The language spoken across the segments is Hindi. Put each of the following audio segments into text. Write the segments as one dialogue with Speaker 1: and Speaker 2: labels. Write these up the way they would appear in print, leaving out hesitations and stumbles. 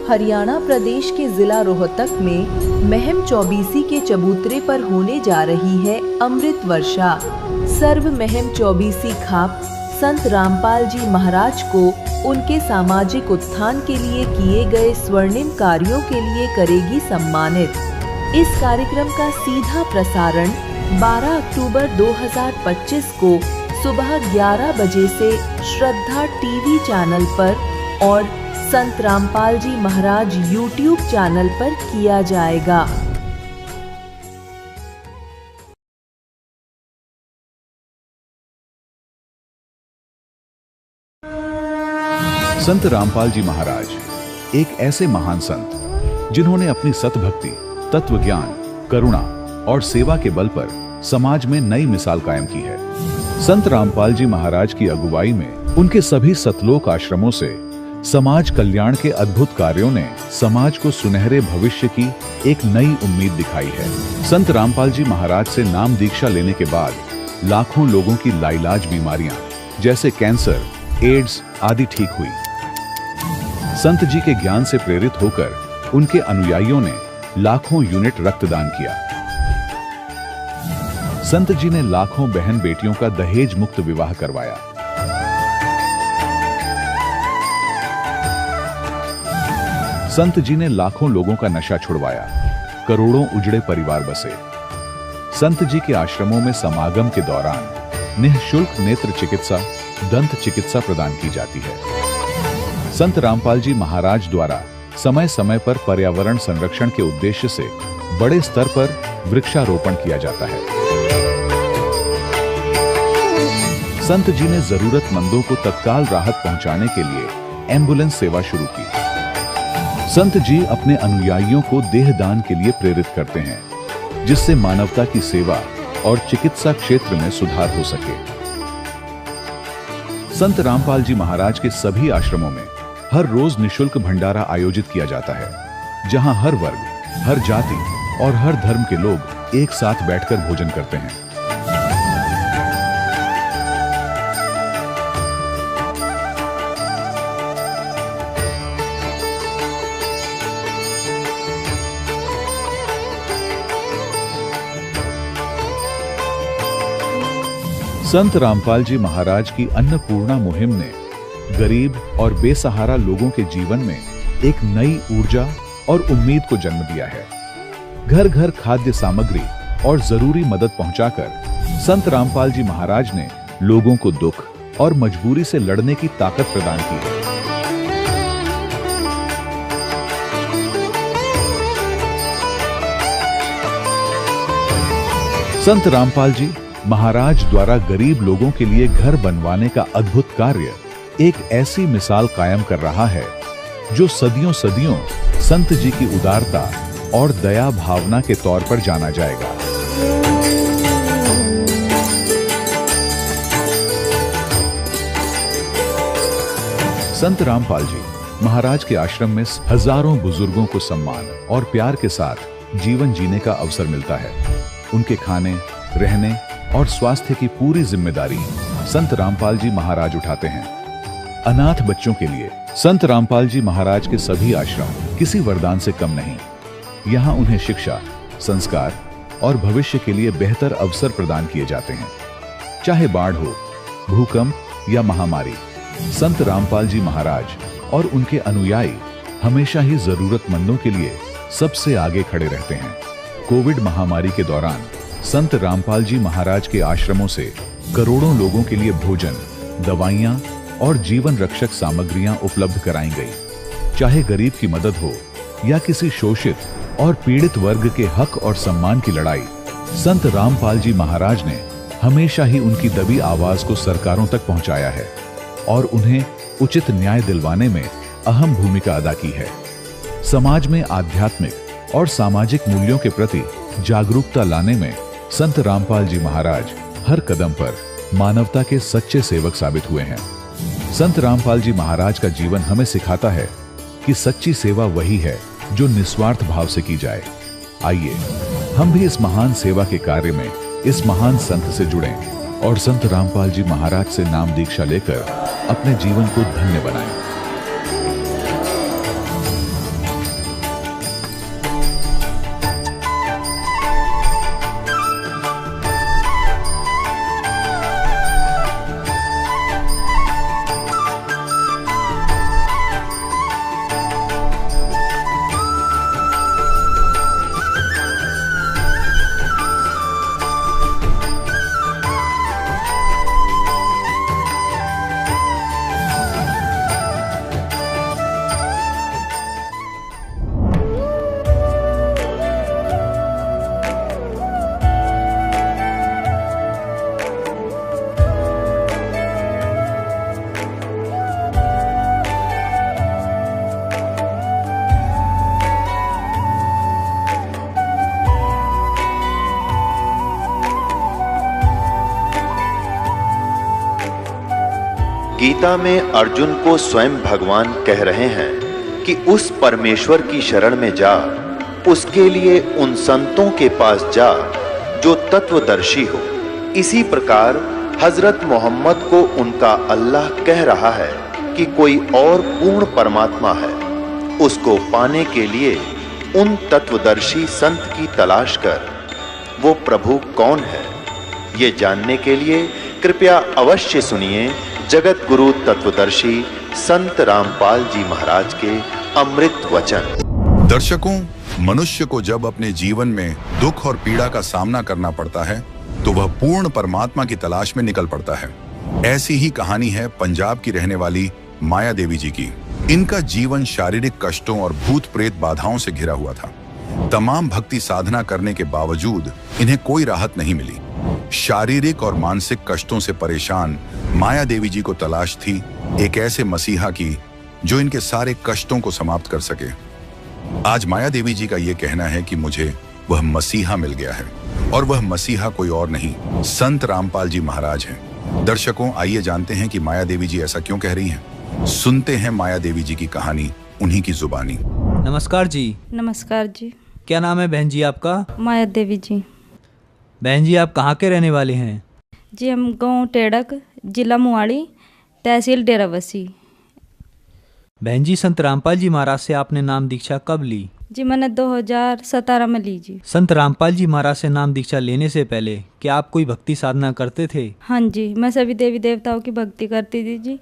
Speaker 1: हरियाणा प्रदेश के जिला रोहतक में महम चौबीसी के चबूतरे पर होने जा रही है अमृत वर्षा। सर्व महम चौबीसी खाप संत रामपाल जी महाराज को उनके सामाजिक उत्थान के लिए किए गए स्वर्णिम कार्यों के लिए करेगी सम्मानित। इस कार्यक्रम का सीधा प्रसारण 12 अक्टूबर 2025 को सुबह 11 बजे से श्रद्धा टीवी चैनल पर और संत रामपाल जी महाराज यूट्यूब चैनल पर किया जाएगा।
Speaker 2: संत रामपाल जी महाराज एक ऐसे महान संत जिन्होंने अपनी सतभक्ति, तत्व ज्ञान, करुणा और सेवा के बल पर समाज में नई मिसाल कायम की है। संत रामपाल जी महाराज की अगुवाई में उनके सभी सतलोक आश्रमों से समाज कल्याण के अद्भुत कार्यों ने समाज को सुनहरे भविष्य की एक नई उम्मीद दिखाई है। संत रामपाल जी महाराज से नाम दीक्षा लेने के बाद लाखों लोगों की लाइलाज बीमारियां जैसे कैंसर, एड्स आदि ठीक हुई। संत जी के ज्ञान से प्रेरित होकर उनके अनुयायियों ने लाखों यूनिट रक्तदान किया। संत जी ने लाखों बहन बेटियों का दहेज मुक्त विवाह करवाया। संत जी ने लाखों लोगों का नशा छुड़वाया, करोड़ों उजड़े परिवार बसे। संत जी के आश्रमों में समागम के दौरान निःशुल्क नेत्र चिकित्सा, दंत चिकित्सा प्रदान की जाती है। संत रामपाल जी महाराज द्वारा समय समय पर पर्यावरण संरक्षण के उद्देश्य से बड़े स्तर पर वृक्षारोपण किया जाता है। संत जी ने जरूरतमंदों को तत्काल राहत पहुंचाने के लिए एम्बुलेंस सेवा शुरू की। संत जी अपने अनुयायियों को देहदान के लिए प्रेरित करते हैं, जिससे मानवता की सेवा और चिकित्सा क्षेत्र में सुधार हो सके। संत रामपाल जी महाराज के सभी आश्रमों में हर रोज निःशुल्क भंडारा आयोजित किया जाता है, जहां हर वर्ग, हर जाति और हर धर्म के लोग एक साथ बैठकर भोजन करते हैं। संत रामपाल जी महाराज की अन्नपूर्णा मुहिम ने गरीब और बेसहारा लोगों के जीवन में एक नई ऊर्जा और उम्मीद को जन्म दिया है। घर घर खाद्य सामग्री और जरूरी मदद पहुंचाकर संत रामपाल जी महाराज ने लोगों को दुख और मजबूरी से लड़ने की ताकत प्रदान की है। संत रामपाल जी महाराज द्वारा गरीब लोगों के लिए घर बनवाने का अद्भुत कार्य एक ऐसी मिसाल कायम कर रहा है जो सदियों सदियों संत जी की उदारता और दया भावना के तौर पर जाना जाएगा। संत रामपाल जी महाराज के आश्रम में हजारों बुजुर्गों को सम्मान और प्यार के साथ जीवन जीने का अवसर मिलता है। उनके खाने, रहने और स्वास्थ्य की पूरी जिम्मेदारी संत रामपाल जी महाराज उठाते हैं। अनाथ बच्चों के लिए संत रामपाल जी महाराज के सभी आश्रम किसी वरदान से कम नहीं। यहाँ उन्हें शिक्षा, संस्कार और भविष्य के लिए बेहतर अवसर प्रदान किए जाते हैं। चाहे बाढ़ हो, भूकंप या महामारी, संत रामपाल जी महाराज और उनके अनुयायी हमेशा ही जरूरतमंदों के लिए सबसे आगे खड़े रहते हैं। कोविड महामारी के दौरान संत रामपाल जी महाराज के आश्रमों से करोड़ों लोगों के लिए भोजन, दवाइयां और जीवन रक्षक सामग्रियां उपलब्ध कराई गई। चाहे गरीब की मदद हो या किसी शोषित और पीड़ित वर्ग के हक और सम्मान की लड़ाई, संत रामपाल जी महाराज ने हमेशा ही उनकी दबी आवाज को सरकारों तक पहुंचाया है और उन्हें उचित न्याय दिलवाने में अहम भूमिका अदा की है। समाज में आध्यात्मिक और सामाजिक मूल्यों के प्रति जागरूकता लाने में संत रामपाल जी महाराज हर कदम पर मानवता के सच्चे सेवक साबित हुए हैं। संत रामपाल जी महाराज का जीवन हमें सिखाता है कि सच्ची सेवा वही है जो निस्वार्थ भाव से की जाए। आइए हम भी इस महान सेवा के कार्य में इस महान संत से जुड़ें और संत रामपाल जी महाराज से नाम दीक्षा लेकर अपने जीवन को धन्य बनाएं।
Speaker 3: गीता में अर्जुन को स्वयं भगवान कह रहे हैं कि उस परमेश्वर की शरण में जा, उसके लिए उन संतों के पास जा जो तत्वदर्शी हो। इसी प्रकार हजरत मोहम्मद को उनका अल्लाह कह रहा है कि कोई और पूर्ण परमात्मा है, उसको पाने के लिए उन तत्वदर्शी संत की तलाश कर। वो प्रभु कौन है, ये जानने के लिए कृपया अवश्य सुनिए जगत गुरु तत्वदर्शी संत रामपाल जी महाराज के अमृत वचन।
Speaker 4: दर्शकों, मनुष्य को जब अपने जीवन में दुख और पीड़ा का सामना करना पड़ता है तो वह पूर्ण परमात्मा की तलाश में निकल पड़ता है। ऐसी ही कहानी है पंजाब की रहने वाली माया देवी जी की। इनका जीवन शारीरिक कष्टों और भूत प्रेत बाधाओं से घिरा हुआ था। तमाम भक्ति साधना करने के बावजूद इन्हें कोई राहत नहीं मिली। शारीरिक और मानसिक कष्टों से परेशान माया देवी जी को तलाश थी एक ऐसे मसीहा की जो इनके सारे कष्टों को समाप्त कर सके। आज माया देवी जी का ये कहना है कि मुझे वह मसीहा मिल गया है, और वह मसीहा कोई और नहीं, संत रामपाल जी महाराज हैं। दर्शकों, आइए जानते हैं कि माया देवी जी ऐसा क्यों कह रही हैं। सुनते हैं माया देवी जी की कहानी उन्हीं की जुबानी।
Speaker 5: नमस्कार जी।
Speaker 6: नमस्कार जी।
Speaker 5: क्या नाम है बहन जी आपका?
Speaker 6: माया देवी जी।
Speaker 5: बहन जी, आप कहाँ के रहने वाले हैं?
Speaker 6: जी हम गांव टेड़क, जिला मुआड़ी, तहसील डेराबस्सी।
Speaker 5: बहन जी, संत रामपाल जी महाराज से आपने नाम दीक्षा कब ली?
Speaker 6: जी मैंने 2017 में ली जी।
Speaker 5: संत रामपाल जी महाराज से नाम दीक्षा लेने से पहले क्या आप कोई भक्ति साधना करते थे?
Speaker 6: हाँ जी, मैं सभी देवी देवताओं की भक्ति करती थी जी।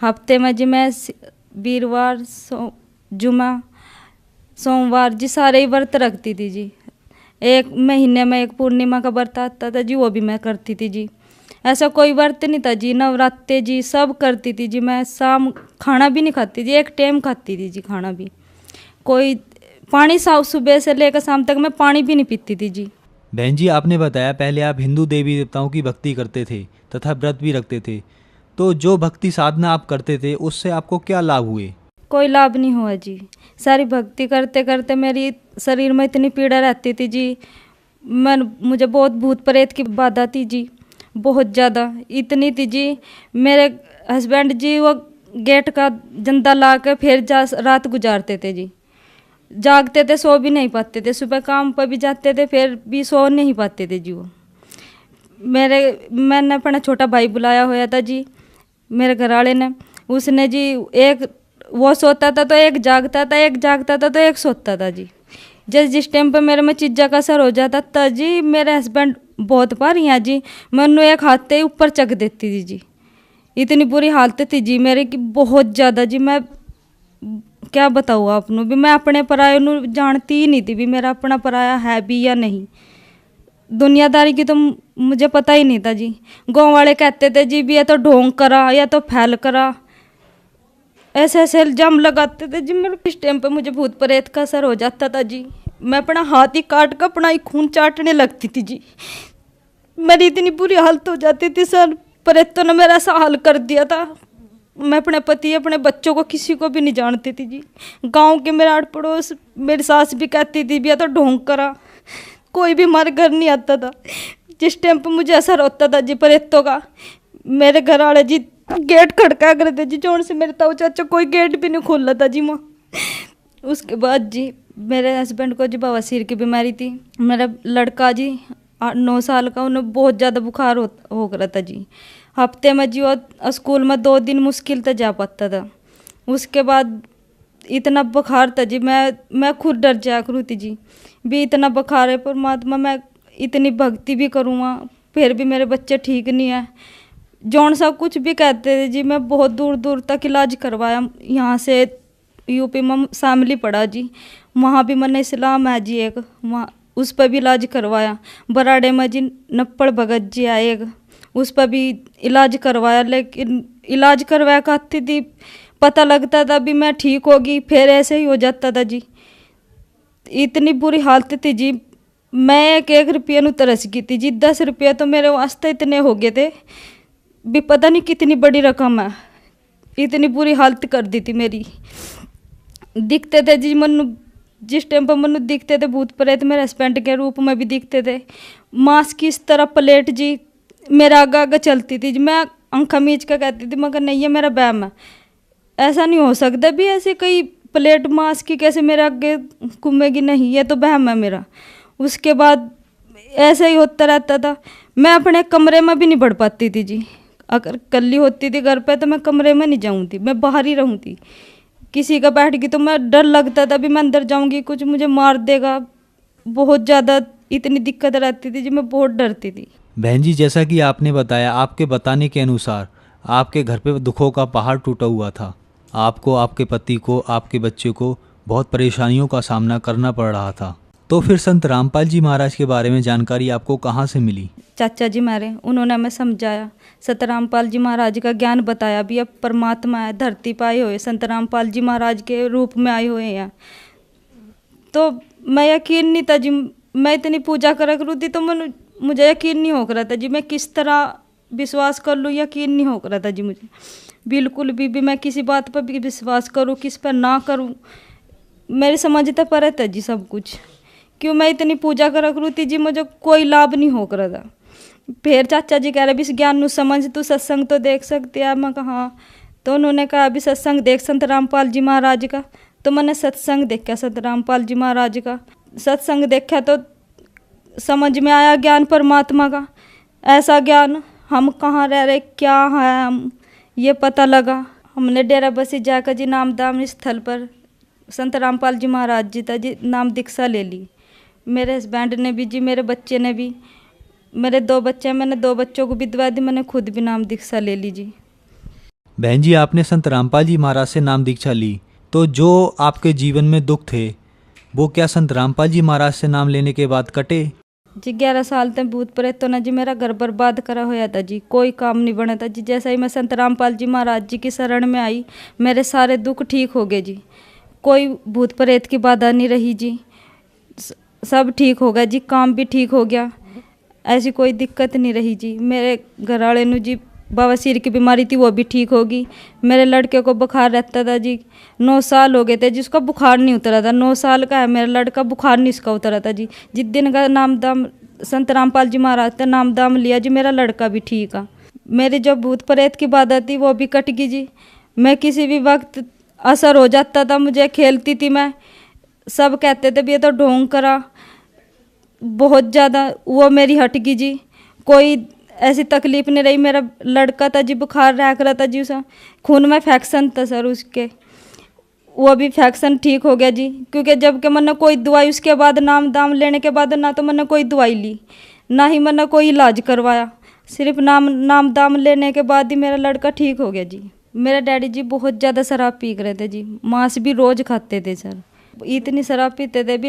Speaker 6: हफ्ते में जी मैं वीरवार, जुमा, सोमवार जी सारे ही व्रत रखती थी जी। एक महीने में एक पूर्णिमा का व्रत आता था जी, वो भी मैं करती थी जी। ऐसा कोई व्रत नहीं था जी, नवरात्रे जी सब करती थी जी। मैं शाम खाना भी नहीं खाती थी, एक टाइम खाती थी जी खाना भी। कोई पानी सुबह से लेकर शाम तक मैं पानी भी नहीं पीती थी जी।
Speaker 5: बहन जी, आपने बताया पहले आप हिंदू देवी देवताओं की भक्ति करते थे तथा व्रत भी रखते थे, तो जो भक्ति साधना आप करते थे उससे आपको क्या लाभ हुए?
Speaker 6: कोई लाभ नहीं हुआ जी। सारी भक्ति करते करते मेरी शरीर में इतनी पीड़ा रहती थी जी। मुझे बहुत भूत प्रेत की बाधा थी जी, बहुत ज़्यादा, इतनी थी जी। मेरे हस्बैंड जी वो गेट का जंदा ला कर फिर रात गुजारते थे जी। जागते थे, सो भी नहीं पाते थे। सुबह काम पर भी जाते थे, फिर भी सो नहीं पाते थे जी वो। मैंने अपना छोटा भाई बुलाया हुआ था जी, मेरे घर वाले ने। उसने जी एक वो सोता था तो एक जागता था, एक जागता था तो एक सोता था जी। जिस टाइम पे मेरे में चिज्जा का असर हो जाता था जी, मेरे हस्बैंड बहुत बार यहाँ जी मैं उन्हें एक हाथ ही ऊपर चक देती थी जी। इतनी बुरी हालत थी जी मेरे की, बहुत ज़्यादा जी। मैं क्या बताऊँ आपनों भी, मैं अपने पराये जानती ही नहीं थी भी मेरा अपना पराया है भी या नहीं। दुनियादारी की तो मुझे पता ही नहीं था जी। गाँव वाले कहते थे जी भी या तो ढोंग करा या तो फैल करा, ऐसे ऐसे इल्जाम लगाते थे जी। मेरे इस टाइम पे मुझे भूत प्रेत का असर हो जाता था जी। मैं अपना हाथ ही काट कर अपना ही खून चाटने लगती थी जी। मेरी इतनी बुरी हालत हो जाती थी सर, प्रेतों ने मेरा ऐसा हाल कर दिया था। मैं अपने पति, अपने बच्चों को, किसी को भी नहीं जानती थी जी। गांव के मेरे आड़ पड़ोस, मेरी सास भी कहती थी भैया तो ढोंग करा, कोई भी हमारे घर नहीं आता था। जिस टाइम पर मुझे असर होता था जी प्रेतों का, मेरे घर वाले जी गेट खड़का करते जी, जोन से मेरे ताऊ चाचा कोई गेट भी नहीं खोल था जी माँ। उसके बाद जी मेरे हस्बैंड को जी बवासीर की बीमारी थी। मेरा लड़का जी 9 साल का, उन्हें बहुत ज़्यादा बुखार हो रहा था जी। हफ्ते में जी वो स्कूल में 2 दिन मुश्किल से जा पाता था। उसके बाद इतना बुखार था जी, मैं खुद डर जाया करूँ थी जी भी, इतना बुखार है परमात्मा, मैं इतनी भक्ति भी करूँगा फिर भी मेरे बच्चे ठीक नहीं है। जौन सा कुछ भी कहते थे जी, मैं बहुत दूर दूर तक इलाज करवाया। यहाँ से यूपी में शामली पड़ा जी, वहाँ भी मैंने इस्लाम है जी एक, वहाँ उस पर भी इलाज करवाया। बराड़े में जी नप्पड़ भगत जी आए एक, उस पर भी इलाज करवाया। लेकिन इलाज करवाया कहती थी, पता लगता था भी मैं ठीक होगी, फिर ऐसे ही हो जाता था जी। इतनी बुरी हालत थी जी। मैं 1 रुपये नु तरस गई थी जी। 10 रुपये तो मेरे वास्ते इतने हो गए थे भी, पता नहीं कितनी बड़ी रकम है। इतनी बुरी हालत कर दी थी मेरी। दिखते थे जी मनु, जिस टाइम पर मनु दिखते थे भूत प्रेत मेरे हस्बैंड के रूप में भी दिखते थे। मांस की इस तरह प्लेट जी मेरा आगे आगे चलती थी जी। मैं आंखा मीच के कहती थी, मगर नहीं ये मेरा वहम है, ऐसा नहीं हो सकता भी, ऐसे कई प्लेट मांस की कैसे मेरे आगे घूमेगी, नहीं ये तो वहम है मेरा। उसके बाद ऐसा ही होता रहता था। मैं अपने कमरे में भी नहीं बढ़ पाती थी जी। अगर कल्ली होती थी घर पे तो मैं कमरे में नहीं जाऊँ थी, मैं बाहर ही रहूँ थी। किसी का बैठ गई तो मैं डर लगता था भी मैं अंदर जाऊँगी कुछ मुझे मार देगा, बहुत ज़्यादा इतनी दिक्कत रहती थी जी, मैं बहुत डरती थी।
Speaker 5: बहन जी, जैसा कि आपने बताया, आपके बताने के अनुसार आपके घर पे दुखों का पहाड़ टूटा हुआ था। आपको, आपके पति को, आपके बच्चे को बहुत परेशानियों का सामना करना पड़ रहा था। तो फिर संत रामपाल जी महाराज के बारे में जानकारी आपको कहाँ से मिली?
Speaker 6: चाचा जी मारे, उन्होंने हमें समझाया, संत रामपाल जी महाराज का ज्ञान बताया भी, अब परमात्मा है, धरती पर आए हुए संत रामपाल जी महाराज के रूप में आए हुए हैं। तो मैं यकीन नहीं था जी, मैं इतनी पूजा करा करूँ थी तो मुझे यकीन नहीं हो रहा था जी, मैं किस तरह विश्वास कर लूँ, यकीन नहीं हो रहा था जी मुझे बिल्कुल भी मैं किसी बात पर भी विश्वास करूँ किस पर ना करूँ, मेरी समझता पर था जी सब कुछ। क्यों मैं इतनी पूजा करा करूँ थी जी, मुझे कोई लाभ नहीं हो रहा था। फिर चाचा जी कह रहे भी इस ज्ञान ਨੂੰ समझ, तू सत्संग तो देख सकते हैं। मैं कहा हाँ। तो उन्होंने कहा अभी सत्संग देख संत रामपाल जी महाराज का। तो मैंने सत्संग देखा संत रामपाल जी महाराज का। सत्संग देखा तो समझ में आया ज्ञान परमात्मा का, ऐसा ज्ञान हम कहाँ रह रहे क्या है हम ये पता लगा। हमने डेरा बसी जाकर जी नामदान स्थल पर संत रामपाल जी महाराज जी था जी नाम दीक्षा ले ली। मेरे हस्बैंड ने भी जी, मेरे बच्चे ने भी, मेरे 2 बच्चे हैं, मैंने 2 बच्चों को भी दिवा दी, मैंने खुद भी नाम दीक्षा ले ली जी।
Speaker 5: बहन जी, आपने संत रामपाल जी महाराज से नाम दीक्षा ली, तो जो आपके जीवन में दुख थे वो क्या संत रामपाल जी महाराज से नाम लेने के बाद कटे?
Speaker 6: जी 11 साल तक भूत प्रेतों ने जी मेरा घर बर्बाद करा होया था जी, कोई काम नहीं बना था जी। जैसा ही मैं संत रामपाल जी महाराज जी की शरण में आई, मेरे सारे दुख ठीक हो गए जी, कोई भूत प्रेत की बाधा नहीं रही जी, सब ठीक हो गया जी, काम भी ठीक हो गया, ऐसी कोई दिक्कत नहीं रही जी। मेरे घर वाले ने जी बवासीर की बीमारी थी वो भी ठीक होगी। मेरे लड़के को बुखार रहता था जी, 9 साल हो गए थे जिसका बुखार नहीं उतरा था, 9 साल का है मेरा लड़का, बुखार नहीं इसका उतरा था जी। जिस दिन का नाम दाम संत रामपाल जी महाराज ने नाम दाम लिया जी, मेरा लड़का भी ठीक है। मेरी जो भूत प्रेत की बाधा थी वो भी कट गई जी। मैं किसी भी वक्त असर हो जाता था, मुझे खेलती थी मैं, सब कहते थे भी ये तो ढोंग करा, बहुत ज़्यादा वो मेरी हट गई जी, कोई ऐसी तकलीफ नहीं रही। मेरा लड़का था जी बुखार रह रहा था जी, उसे खून में फैक्शन था सर उसके, वो भी फैक्शन ठीक हो गया जी। क्योंकि जबकि मैंने कोई दवाई उसके बाद नाम दाम लेने के बाद ना तो मैंने कोई दवाई ली ना ही मैंने कोई इलाज करवाया, सिर्फ नाम दाम लेने के बाद ही मेरा लड़का ठीक हो गया जी। मेरे डैडी जी बहुत ज़्यादा शराब पी रहे थे जी, मांस भी रोज़ खाते थे सर, इतनी शराब पीते थे भी,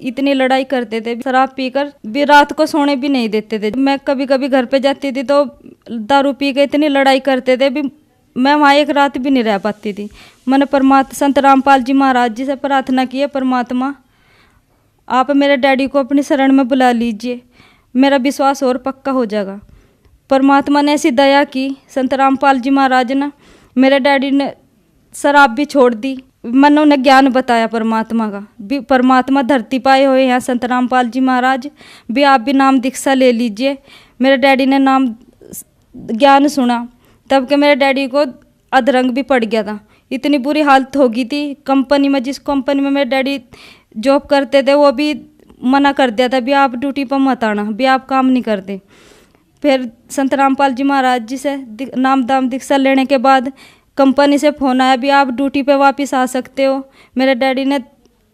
Speaker 6: इतनी लड़ाई करते थे, शराब पीकर भी रात को सोने भी नहीं देते थे। मैं कभी कभी घर पे जाती थी तो दारू पी के इतनी लड़ाई करते थे भी, मैं वहाँ एक रात भी नहीं रह पाती थी। मैंने संत रामपाल जी महाराज जी से प्रार्थना की है, परमात्मा आप मेरे डैडी को अपनी शरण में बुला लीजिए, मेरा विश्वास और पक्का हो जाएगा। परमात्मा ने ऐसी दया की, संत रामपाल जी महाराज ने, मेरे डैडी ने शराब भी छोड़ दी। मैंने उन्हें ज्ञान बताया परमात्मा का भी, परमात्मा धरती पाए हुए हैं संत रामपाल जी महाराज भी, आप भी नाम दीक्षा ले लीजिए। मेरे डैडी ने नाम ज्ञान सुना, तब के मेरे डैडी को अधरंग भी पड़ गया था, इतनी बुरी हालत हो गई थी। कंपनी में, जिस कंपनी में मेरे डैडी जॉब करते थे वो भी मना कर दिया था भी आप ड्यूटी पर मत आना, भी आप काम नहीं करते। फिर संत रामपाल जी महाराज जी से नाम दाम दीक्षा लेने के बाद कंपनी से फ़ोन आया भी आप ड्यूटी पे वापस आ सकते हो। मेरे डैडी ने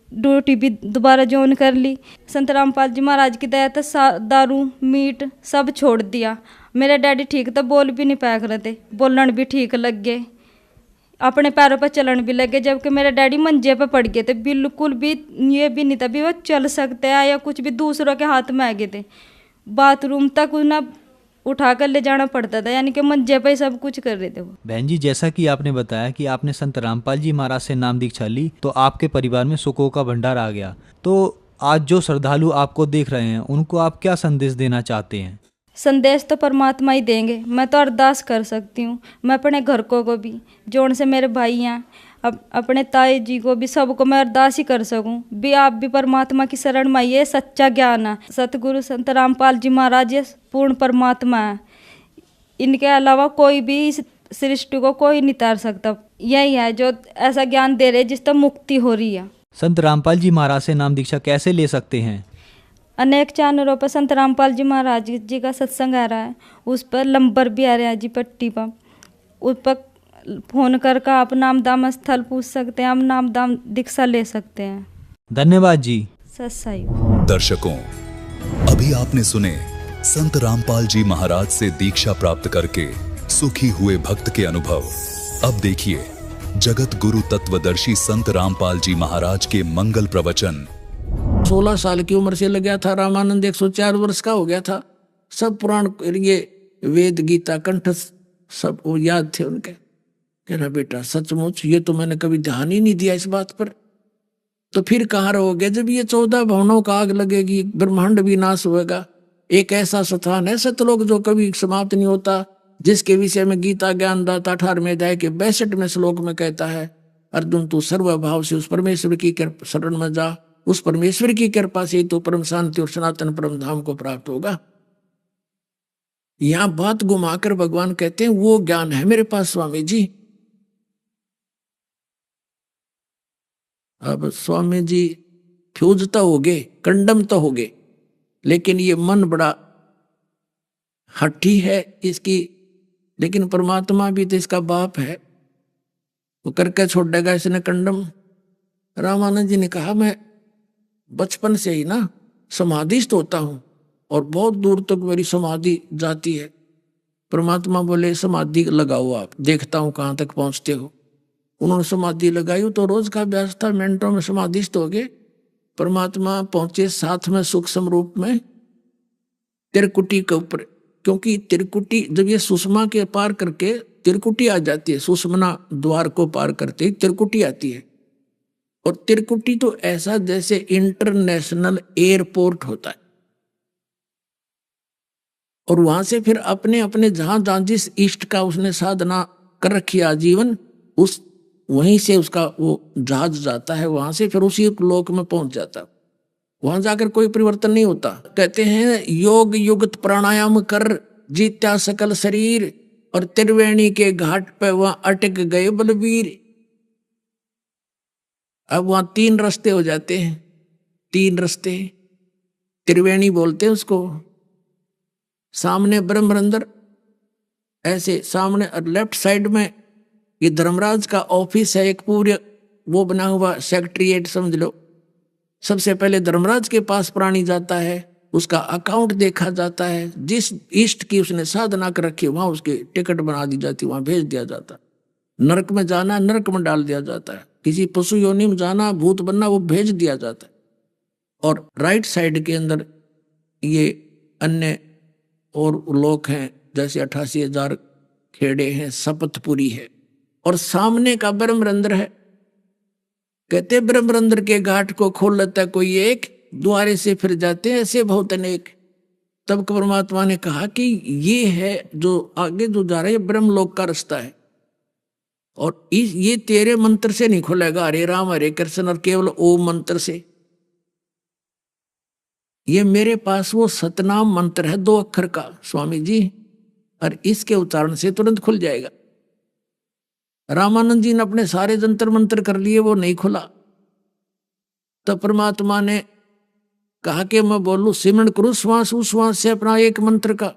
Speaker 6: ड्यूटी भी दोबारा ज्वाइन कर ली। संत रामपाल जी महाराज की दया से दारू मीट सब छोड़ दिया। मेरे डैडी ठीक तो बोल भी नहीं पाया करते थे, बोलने भी ठीक लग गए, अपने पैरों पर चलन भी लगे। जबकि मेरे डैडी मंजे पे पड़ गए थे, बिल्कुल भी ये भी नहीं था भी वो चल सकते हैं या कुछ भी, दूसरों के हाथ में आ गए थे, बाथरूम तक उन्हें उठा कर ले जाना पड़ता था, यानी कि मंजे पे सब कुछ कर रहे थे वो।
Speaker 5: बहन जी, जैसा कि आपने बताया कि आपने संत रामपाल जी महाराज से नाम दीक्षा ली तो आपके परिवार में सुखों का भंडार आ गया, तो आज जो श्रद्धालु आपको देख रहे हैं उनको आप क्या संदेश देना चाहते हैं?
Speaker 6: संदेश तो परमात्मा ही देंगे, मैं तो अरदास कर सकती हूँ। मैं अपने घर को भी, जो से मेरे भाई हैं, अपने ताई जी को भी, सबको मैं अरदास ही कर सकूं भी आप भी परमात्मा की शरण में आइए। सच्चा ज्ञान है, सतगुरु संत रामपाल जी महाराज ये पूर्ण परमात्मा है, इनके अलावा कोई भी इस सृष्टि को कोई नहीं तार सकता। यही है जो ऐसा ज्ञान दे रहे जिससे मुक्ति हो रही है।
Speaker 5: संत रामपाल जी महाराज से नाम दीक्षा कैसे ले सकते हैं?
Speaker 6: अनेक चैनलों पर संत रामपाल जी महाराज जी का सत्संग आ रहा है, उस पर नंबर भी आ रहा है जी पट्टी पर, उस पर फोन करके आप नामदान स्थल पूछ सकते हैं, आप नामदान दीक्षा ले सकते हैं।
Speaker 5: धन्यवाद जी।
Speaker 6: सत्सई।
Speaker 7: दर्शकों, अभी आपने सुने संत रामपाल जी महाराज से दीक्षा प्राप्त करके सुखी हुए भक्त के अनुभव। अब देखिए जगत गुरु तत्वदर्शी संत रामपाल जी महाराज के मंगल प्रवचन।
Speaker 8: 16 साल की उम्र से लग गया था। रामानंद 104 वर्ष का हो गया था। सब पुराण, ये वेद गीता कंठस्थ सब वो याद थे उनके। कहना बेटा सचमुच ये तो मैंने कभी ध्यान ही नहीं दिया इस बात पर। तो फिर कहाँ रहोगे जब ये 14 भवनों का आग लगेगी, ब्रह्मांड भी नाश होगा। एक ऐसा स्थान है सतलोक जो कभी समाप्त नहीं होता, जिसके विषय में गीता ज्ञानदाता 18वें अध्याय के 62वें श्लोक में कहता है, अर्जुन तू सर्वभाव से उस परमेश्वर की शरण में जा, उस परमेश्वर की कृपा से तो परम शांति और सनातन परम धाम को प्राप्त होगा। यहां बात घुमाकर भगवान कहते हैं वो ज्ञान है मेरे पास स्वामी जी। अब स्वामी जी फ्यूज तो हो गए, कंडम तो हो गए, लेकिन ये मन बड़ा हठी है इसकी, लेकिन परमात्मा भी तो इसका बाप है, वो करके छोड़ देगा इसने कंडम। रामानंद जी ने कहा मैं बचपन से ही ना समाधिस्थ होता हूं और बहुत दूर तक मेरी समाधि जाती है। परमात्मा बोले समाधि लगाओ, आप देखता हूं कहां तक पहुंचते हो। उन्होंने समाधि लगाई तो रोज का अभ्यास था, मिनटों में समाधिस्थ हो गए। परमात्मा पहुंचे साथ में सूक्ष्म रूप में त्रिकुटी के ऊपर, क्योंकि त्रिकुटी जब ये सुषमा के पार करके त्रिकुटी आ जाती है, सुषमना द्वार को पार करते ही त्रिकुटी आती है। और त्रिकुटी तो ऐसा जैसे इंटरनेशनल एयरपोर्ट होता है। और वहां से फिर अपने अपने जहां जहां जिस इष्ट का उसने साधना कर रखी आजीवन, उस वहीं से उसका वो जहाज जाता है, वहां से फिर उसी लोक में पहुंच जाता है। वहां जाकर कोई परिवर्तन नहीं होता। कहते हैं योग युक्त प्राणायाम कर जीत्या सकल शरीर, और त्रिवेणी के घाट पे वहां अटक गए बलवीर। अब वहां 3 रास्ते हो जाते हैं, 3 रास्ते त्रिवेणी बोलते हैं उसको। सामने ब्रह्मरंदर, ऐसे सामने और लेफ्ट साइड में ये धर्मराज का ऑफिस है, एक पूरे वो बना हुआ सेक्रेटरीएट समझ लो। सबसे पहले धर्मराज के पास प्राणी जाता है, उसका अकाउंट देखा जाता है, जिस इष्ट की उसने साधना कर रखी वहां उसकी टिकट बना दी जाती, वहां भेज दिया जाता। नरक में जाना नरक में डाल दिया जाता है, किसी पशु योनि में जाना भूत बनना वो भेज दिया जाता है। और राइट साइड के अंदर ये अन्य और लोग हैं, जैसे 88,000 खेड़े हैं, शपथपुरी है, और सामने का ब्रह्मरंध्र है। कहते ब्रह्मरंध्र के घाट को खोल लेता कोई एक, द्वारे से फिर जाते हैं ऐसे बहुत अनेक। तब परमात्मा ने कहा कि ये है जो आगे जो जा रहा है ब्रह्मलोक का रास्ता है, और ये तेरे मंत्र से नहीं खुलेगा, हरे राम हरे कृष्ण और केवल ओम मंत्र से। ये मेरे पास वो सतनाम मंत्र है 2 अक्षर का स्वामी जी, और इसके उच्चारण से तुरंत खुल जाएगा। रामानंद जी ने अपने सारे जंतर मंत्र कर लिए, वो नहीं खुला। तो परमात्मा ने कहा कि मैं बोलूं सिमरण करूं श्वास उश्वास से अपना एक मंत्र का।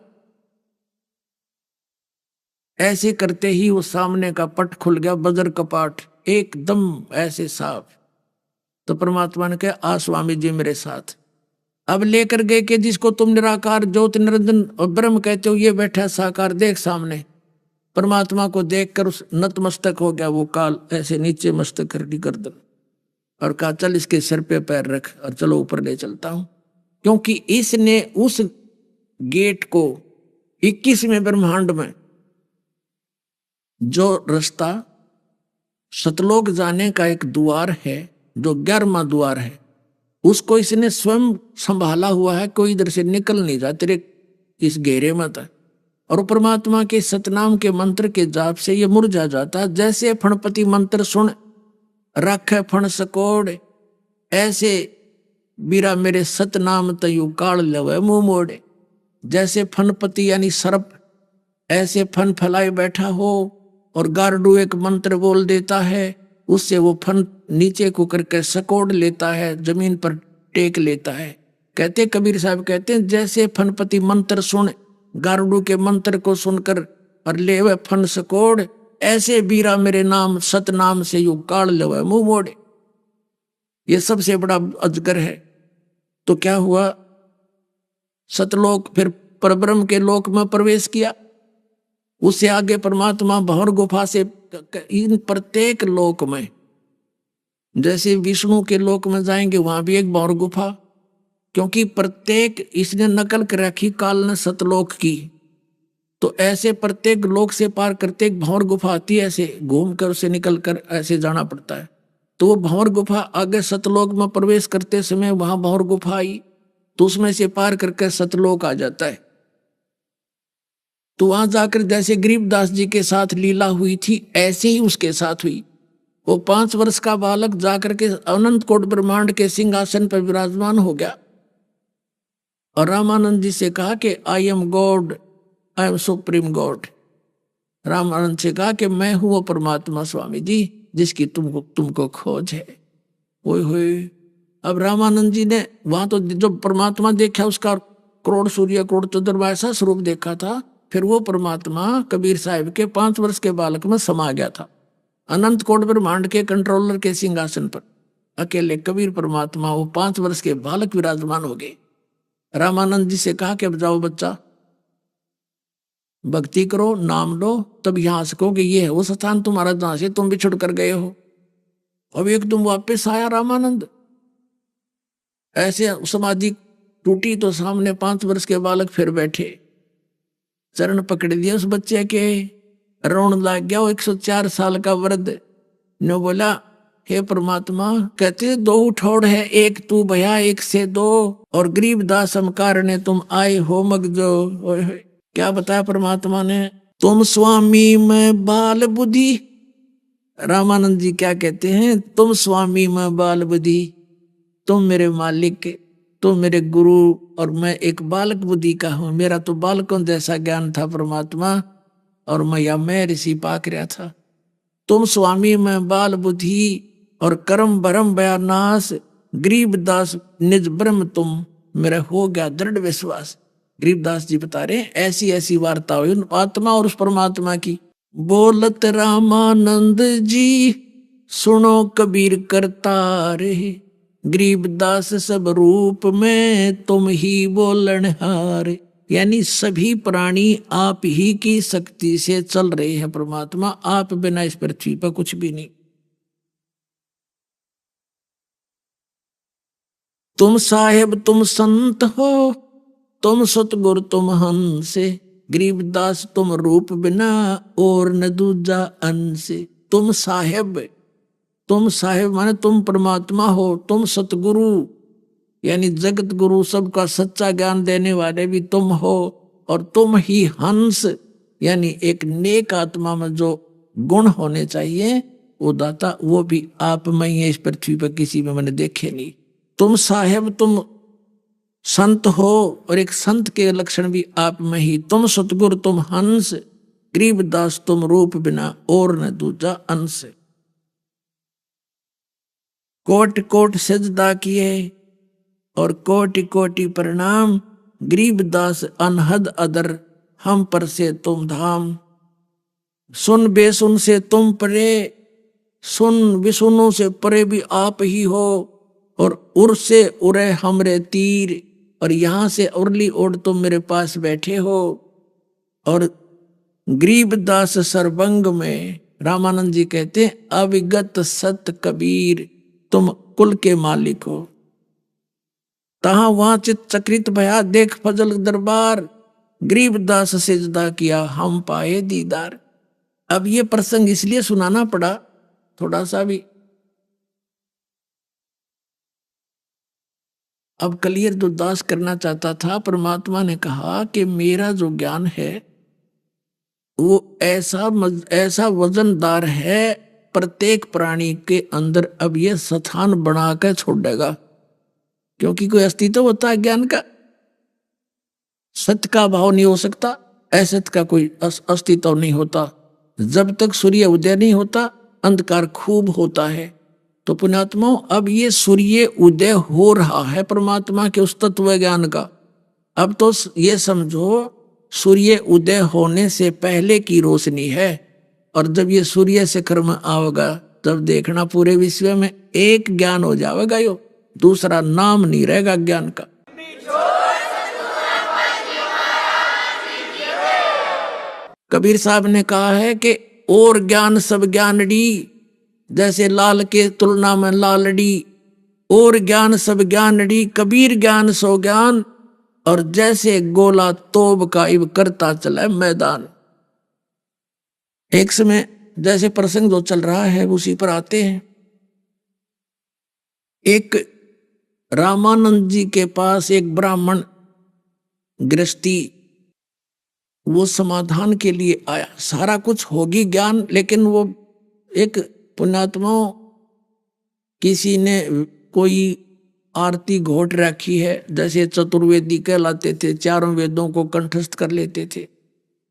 Speaker 8: ऐसे करते ही वो सामने का पट खुल गया, बजर कपाट एकदम ऐसे साफ। तो परमात्मा ने कहा आ स्वामी जी मेरे साथ। अब लेकर गए कि जिसको तुम निराकार ज्योत निरंजन और ब्रह्म कहते हो, ये बैठा साकार देख सामने। परमात्मा को देखकर उस नतमस्तक हो गया वो काल, ऐसे नीचे मस्तक कर दी गर्दन, और कहा चल इसके सिर पे पैर रख और चलो ऊपर ले चलता हूं। क्योंकि इसने उस गेट को 21वें ब्रह्मांड में जो रास्ता सतलोक जाने का एक द्वार है, जो 11वां द्वार है, उसको इसने स्वयं संभाला हुआ है। कोई इधर से निकल नहीं जा, तेरे इस घेरे में था। और परमात्मा के सतनाम के मंत्र के जाप से ये मुरझा जाता। जैसे फणपति मंत्र सुन रखे फण सकोड़, ऐसे बीरा मेरे सतनाम तयु काल लवे मुंह मोड़े। जैसे फणपति यानी सर्प ऐसे फन फैलाए बैठा हो और गारडू एक मंत्र बोल देता है, उससे वो फन नीचे को करके सकोड़ लेता है, जमीन पर टेक लेता है। कहते कबीर साहब कहते हैं जैसे फनपति मंत्र सुन, गारडू के मंत्र को सुनकर और ले वह फन सकोड़, ऐसे बीरा मेरे नाम सतनाम से यू काढ़ ले वह मुंह मोड़े। ये सबसे बड़ा अजगर है। तो क्या हुआ, सतलोक फिर परब्रह्म के लोक में प्रवेश किया। उससे आगे परमात्मा भंवर गुफा से इन प्रत्येक लोक में, जैसे विष्णु के लोक में जाएंगे वहां भी एक भंवर गुफा, क्योंकि प्रत्येक इसने नकल कर रखी काल ने सतलोक की। तो ऐसे प्रत्येक लोक से पार करते एक भंवर गुफा आती है, ऐसे घूम कर उसे निकल कर ऐसे जाना पड़ता है। तो वो भंवर गुफा आगे सतलोक में प्रवेश करते समय वहां भंवर गुफा आई, तो उसमें से पार करके सतलोक आ जाता है। तो वहां जाकर जैसे गरीबदास जी के साथ लीला हुई थी ऐसे ही उसके साथ हुई। वो 5 वर्ष का बालक जाकर के अनंत कोट ब्रह्मांड के सिंहासन पर विराजमान हो गया और रामानंद जी से कहा कि I am God, I am supreme God. Ramanand से कहा कि मैं हूं वो परमात्मा स्वामी जी जिसकी तुमको खोज है। ओए होए, अब रामानंद जी ने वहां तो जो परमात्मा देखा उसका करोड़ सूर्य करोड़ चंद्रमा ऐसा स्वरूप देखा था, फिर वो परमात्मा कबीर साहिब के 5 वर्ष के बालक में समा गया था। अनंत कोट ब्रह्मांड के कंट्रोलर के सिंहासन पर अकेले कबीर परमात्मा वो 5 वर्ष के बालक विराजमान हो गए। रामानंद जी से कहा कि अब जाओ बच्चा, भक्ति करो, नाम लो, तब यहां से कहोगे ये है वो स्थान तुम्हारा जहां से तुम बिछुड़ कर गए हो। अब एकदम वापस आया रामानंद, ऐसे समाधि टूटी तो सामने 5 वर्ष के बालक फिर बैठे, चरण पकड़ दिए उस बच्चे के, रोन लग गया। वो 104 साल का वृद्ध ने बोला हे परमात्मा, कहते 2 ठोड़ है, एक तू भया एक से 2, और गरीबदास समकार ने तुम आए हो मगजो। क्या बताया परमात्मा ने, तुम स्वामी में बाल बुद्धि। रामानंद जी क्या कहते हैं, तुम स्वामी में बाल बुद्धि, तुम मेरे मालिक, तुम मेरे गुरु और मैं एक बालक बुद्धि का हूं। मेरा तो बालकों जैसा ज्ञान था परमात्मा, और मैं ऋषि पाक रहा था। तुम स्वामी में बाल बुद्धि और कर्म भरम बयानास, गरीबदास निज ब्रह्म तुम, मेरा हो गया दृढ़ विश्वास। गरीबदास जी बता रहे हैं ऐसी ऐसी वार्ता हुई उन आत्मा और उस परमात्मा की। बोलत रामानंद जी सुनो कबीर करतार, गरीबदास सब रूप में तुम ही बोलनहार। यानी सभी प्राणी आप ही की शक्ति से चल रहे हैं परमात्मा, आप बिना इस पृथ्वी पर कुछ भी नहीं। तुम साहेब तुम संत हो, तुम सतगुरु तुम हंस, गरीबदास तुम रूप बिना और न दूजा अंश। तुम साहेब माने तुम परमात्मा हो, तुम सतगुरु यानी जगत गुरु सबका सच्चा ज्ञान देने वाले भी तुम हो, और तुम ही हंस यानी एक नेक आत्मा में जो गुण होने चाहिए वो दाता, वो भी आप में ही है, इस पृथ्वी पर किसी में मैंने देखे नहीं। तुम साहेब तुम संत हो, और एक संत के लक्षण भी आप में ही। तुम सतगुरु तुम हंस, गरीबदास तुम रूप बिना और न दूजा अंश। कोटि कोटि सजदा किए और कोटि कोटि प्रणाम, गरीबदास अनहद अदर हम पर से तुम धाम। सुन बेसुन से तुम परे, सुन विसुनु से परे भी आप ही हो, और उर से उरे हमरे तीर, और यहां से उरली ओढ़ तुम मेरे पास बैठे हो। और गरीबदास सर्वंग में रामानंद जी कहते हैं अविगत सत कबीर तुम कुल के मालिक हो। तहां वहां चित चक्रित भया देख फजल दरबार, गरीबदास सिजदा किया हम पाए दीदार। अब ये प्रसंग इसलिए सुनाना पड़ा थोड़ा सा भी, अब क्लियर जो दास करना चाहता था, परमात्मा ने कहा कि मेरा जो ज्ञान है वो ऐसा वजनदार है, प्रत्येक प्राणी के अंदर अब ये स्थान बना कर छोड़ेगा, क्योंकि कोई अस्तित्व होता है ज्ञान का, सत्य का भाव नहीं हो सकता। असत का कोई अस्तित्व नहीं होता। जब तक सूर्य उदय नहीं होता अंधकार खूब होता है। तो पुण्यात्माओं, अब ये सूर्य उदय हो रहा है परमात्मा के उस तत्व ज्ञान का। अब तो ये समझो सूर्य उदय होने से पहले की रोशनी है, और जब ये सूर्य शिखर में आओगा तब देखना पूरे विश्व में एक ज्ञान हो जाएगा, यो दूसरा नाम नहीं रहेगा ज्ञान का। कबीर साहब ने कहा है कि और ज्ञान सब ज्ञानड़ी, जैसे लाल के तुलना में लालड़ी, और ज्ञान सब ज्ञानड़ी, कबीर ज्ञान सो ज्ञान, और जैसे गोला तोब का इब करता चला मैदान। एक समय जैसे प्रसंग जो चल रहा है उसी पर आते हैं। एक रामानंद जी के पास एक ब्राह्मण गृहस्थी, वो समाधान के लिए आया। सारा कुछ होगी ज्ञान, लेकिन वो एक पुण्यात्माओं, किसी ने कोई आरती घोट रखी है, जैसे चतुर्वेदी कहलाते थे, चारों वेदों को कंठस्थ कर लेते थे,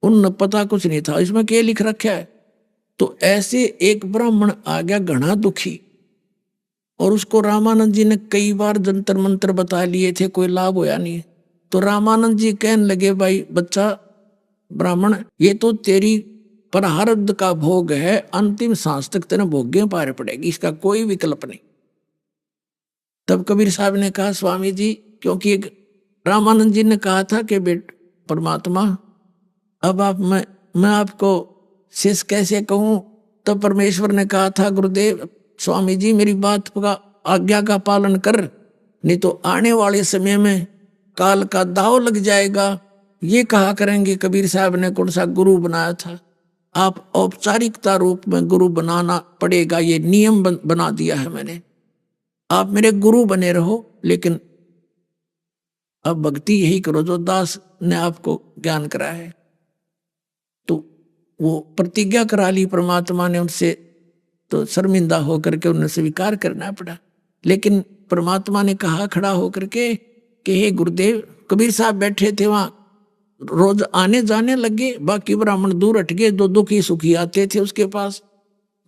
Speaker 8: उन पता कुछ नहीं था इसमें क्या लिख रखा है। तो ऐसे एक ब्राह्मण आ गया घना दुखी, और उसको रामानंद जी ने कई बार जंतर मंत्र बता लिए थे, कोई लाभ होया नहीं। तो रामानंद जी कहने लगे, भाई बच्चा ब्राह्मण, ये तो तेरी प्रारब्ध का भोग है, अंतिम सांस तक तेरे भोग्य पार पड़ेगी, इसका कोई विकल्प नहीं। तब कबीर साहब ने कहा, स्वामी जी, क्योंकि रामानंद जी ने कहा था कि बेट परमात्मा, अब आप मैं आपको शेष कैसे कहूं। तब परमेश्वर ने कहा था, गुरुदेव स्वामी जी मेरी बात का आज्ञा का पालन कर, नहीं तो आने वाले समय में काल का दाव लग जाएगा। ये कहा करेंगे कबीर साहब ने कौन सा गुरु बनाया था, आप औपचारिकता रूप में गुरु बनाना पड़ेगा, ये नियम बना दिया है मैंने, आप मेरे गुरु बने रहो, लेकिन अब भक्ति यही करो जो दास ने आपको ज्ञान करा है। तो वो प्रतिज्ञा करा ली परमात्मा ने उनसे, तो शर्मिंदा होकर के उन्हें स्वीकार करना पड़ा। लेकिन परमात्मा ने कहा खड़ा होकर के कि हे गुरुदेव, कबीर साहब बैठे थे वहां, रोज आने जाने लगे, बाकी ब्राह्मण दूर हट गए, दो दुखी सुखी आते थे उसके पास,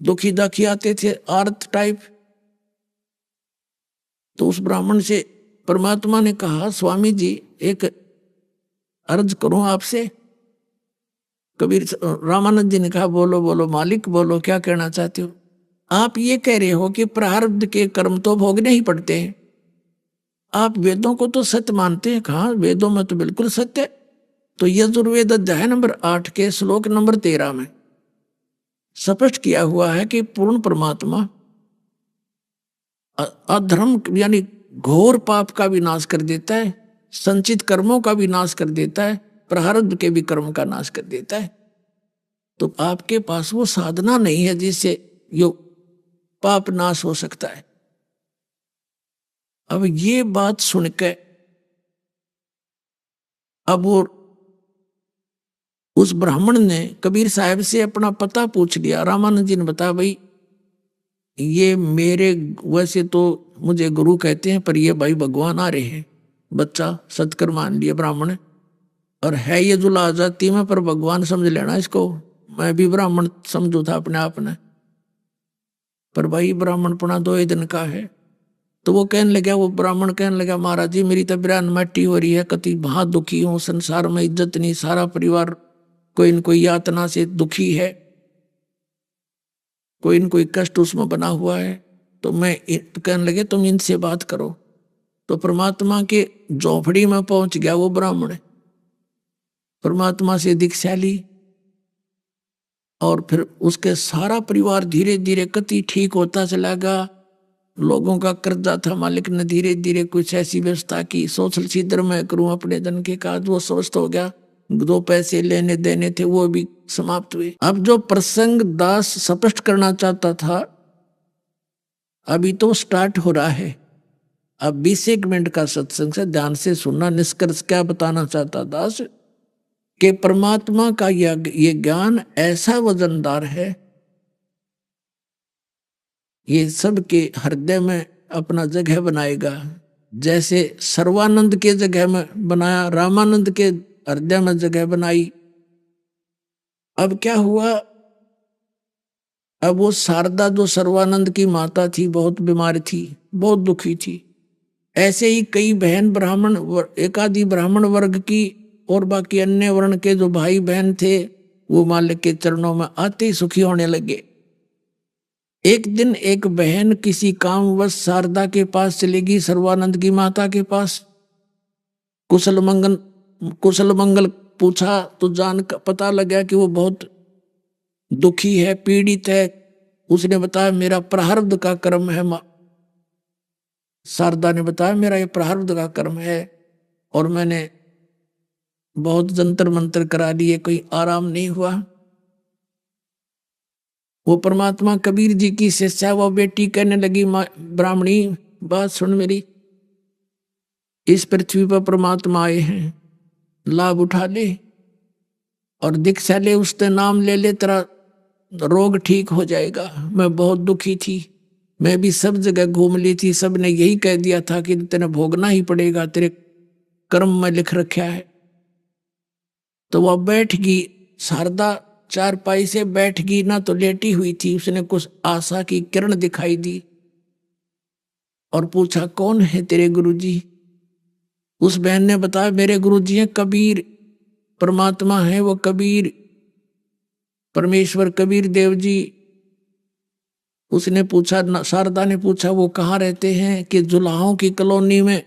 Speaker 8: दुखी दाखी आते थे आर्त टाइप। तो उस ब्राह्मण से परमात्मा ने कहा, स्वामी जी एक अर्ज करूं आपसे। कबीर रामानंद जी ने कहा, बोलो बोलो मालिक बोलो, क्या कहना चाहते हो। आप ये कह रहे हो कि प्रारब्ध के कर्म तो भोगने ही पड़ते हैं, आप वेदों को तो सत्य मानते हैं। कहा वेदों में तो बिल्कुल सत्य। तो यजुर्वेद अध्याय नंबर 8 के श्लोक नंबर 13 में स्पष्ट किया हुआ है कि पूर्ण परमात्मा अधर्म यानी घोर पाप का भी नाश कर देता है, संचित कर्मों का भी नाश कर देता है, प्रारब्ध के भी कर्म का नाश कर देता है। तो आपके पास वो साधना नहीं है जिससे यो पाप नाश हो सकता है। अब ये बात सुनकर अब वो उस ब्राह्मण ने कबीर साहब से अपना पता पूछ लिया। रामानंद जी ने बताया, भाई ये मेरे, वैसे तो मुझे गुरु कहते हैं, पर ये भाई भगवान आ रहे हैं। बच्चा सत्कर मान लिया ब्राह्मण, और है ये जुला जाति में, पर भगवान समझ लेना इसको। मैं भी ब्राह्मण समझू था अपने आप ने, पर भाई ब्राह्मणपना 2 दिन का है। तो वो कहने लगा, वो ब्राह्मण कहने लगा, महाराज जी मेरी तबीयत मट्टी हो रही है, कति बहुत दुखी हूँ, संसार में इज्जत नहीं, सारा परिवार कोई न कोई यातना से दुखी है, कोई न कोई कष्ट उसमें बना हुआ है। तो मैं कहने लगे तुम इनसे बात करो। तो परमात्मा के झोपड़ी में पहुंच गया वो ब्राह्मण, परमात्मा से दीक्षा ली, और फिर उसके सारा परिवार धीरे धीरे कति ठीक होता चला गया। लोगों का कर्जा था, मालिक ने धीरे धीरे कुछ ऐसी व्यवस्था की, सोशल छिद्र में करूं अपने धन के काज, वो स्वस्थ हो गया। 2 पैसे लेने देने थे वो भी समाप्त हुए। अब जो प्रसंग दास स्पष्ट करना चाहता था अभी तो स्टार्ट हो रहा है। अब 20 मिनट का सत्संग से ध्यान से सुनना। निष्कर्ष क्या बताना चाहता दास कि परमात्मा का ये ज्ञान ऐसा वजनदार है, ये सबके हृदय में अपना जगह बनाएगा। जैसे सर्वानंद के जगह में बनाया, रामानंद के हृदय में जगह बनाई, अब क्या हुआ, अब वो शारदा जो सर्वानंद की माता थी बहुत बीमार थी, बहुत दुखी थी। ऐसे ही कई बहन ब्राह्मण, एकाधी ब्राह्मण वर्ग की और बाकी अन्य वर्ण के जो भाई बहन थे वो मालिक के चरणों में आते ही सुखी होने लगे। एक दिन एक बहन किसी कामवश शारदा के पास चलेगी, सर्वानंद की माता के पास। कुशल मंगल पूछा तो जान का पता लगा कि वो बहुत दुखी है, पीड़ित है। उसने बताया मेरा प्रारब्ध का कर्म है। शारदा ने बताया मेरा ये प्रारब्ध का कर्म है और मैंने बहुत जंतर मंतर करा लिए, कोई आराम नहीं हुआ। वो परमात्मा कबीर जी की शिष्या वो बेटी कहने लगी, ब्राह्मणी बात सुन मेरी, इस पृथ्वी पर परमात्मा आए हैं, लाभ उठा ले और दीक्षा ले, उससे नाम ले ले, तेरा रोग ठीक हो जाएगा। मैं बहुत दुखी थी, मैं भी सब जगह घूम ली थी, सब ने यही कह दिया था कि तेने भोगना ही पड़ेगा, तेरे कर्म में लिख रखा है। तो वह बैठ गई, शारदा चारपाई से बैठ गई ना, तो लेटी हुई थी। उसने कुछ आशा की किरण दिखाई दी और पूछा कौन है तेरे गुरुजी। उस बहन ने बताया मेरे गुरुजी हैं कबीर, परमात्मा है वो कबीर, परमेश्वर कबीर देव जी। उसने पूछा, शारदा ने पूछा वो कहाँ रहते हैं, कि जुलाहों की कॉलोनी में।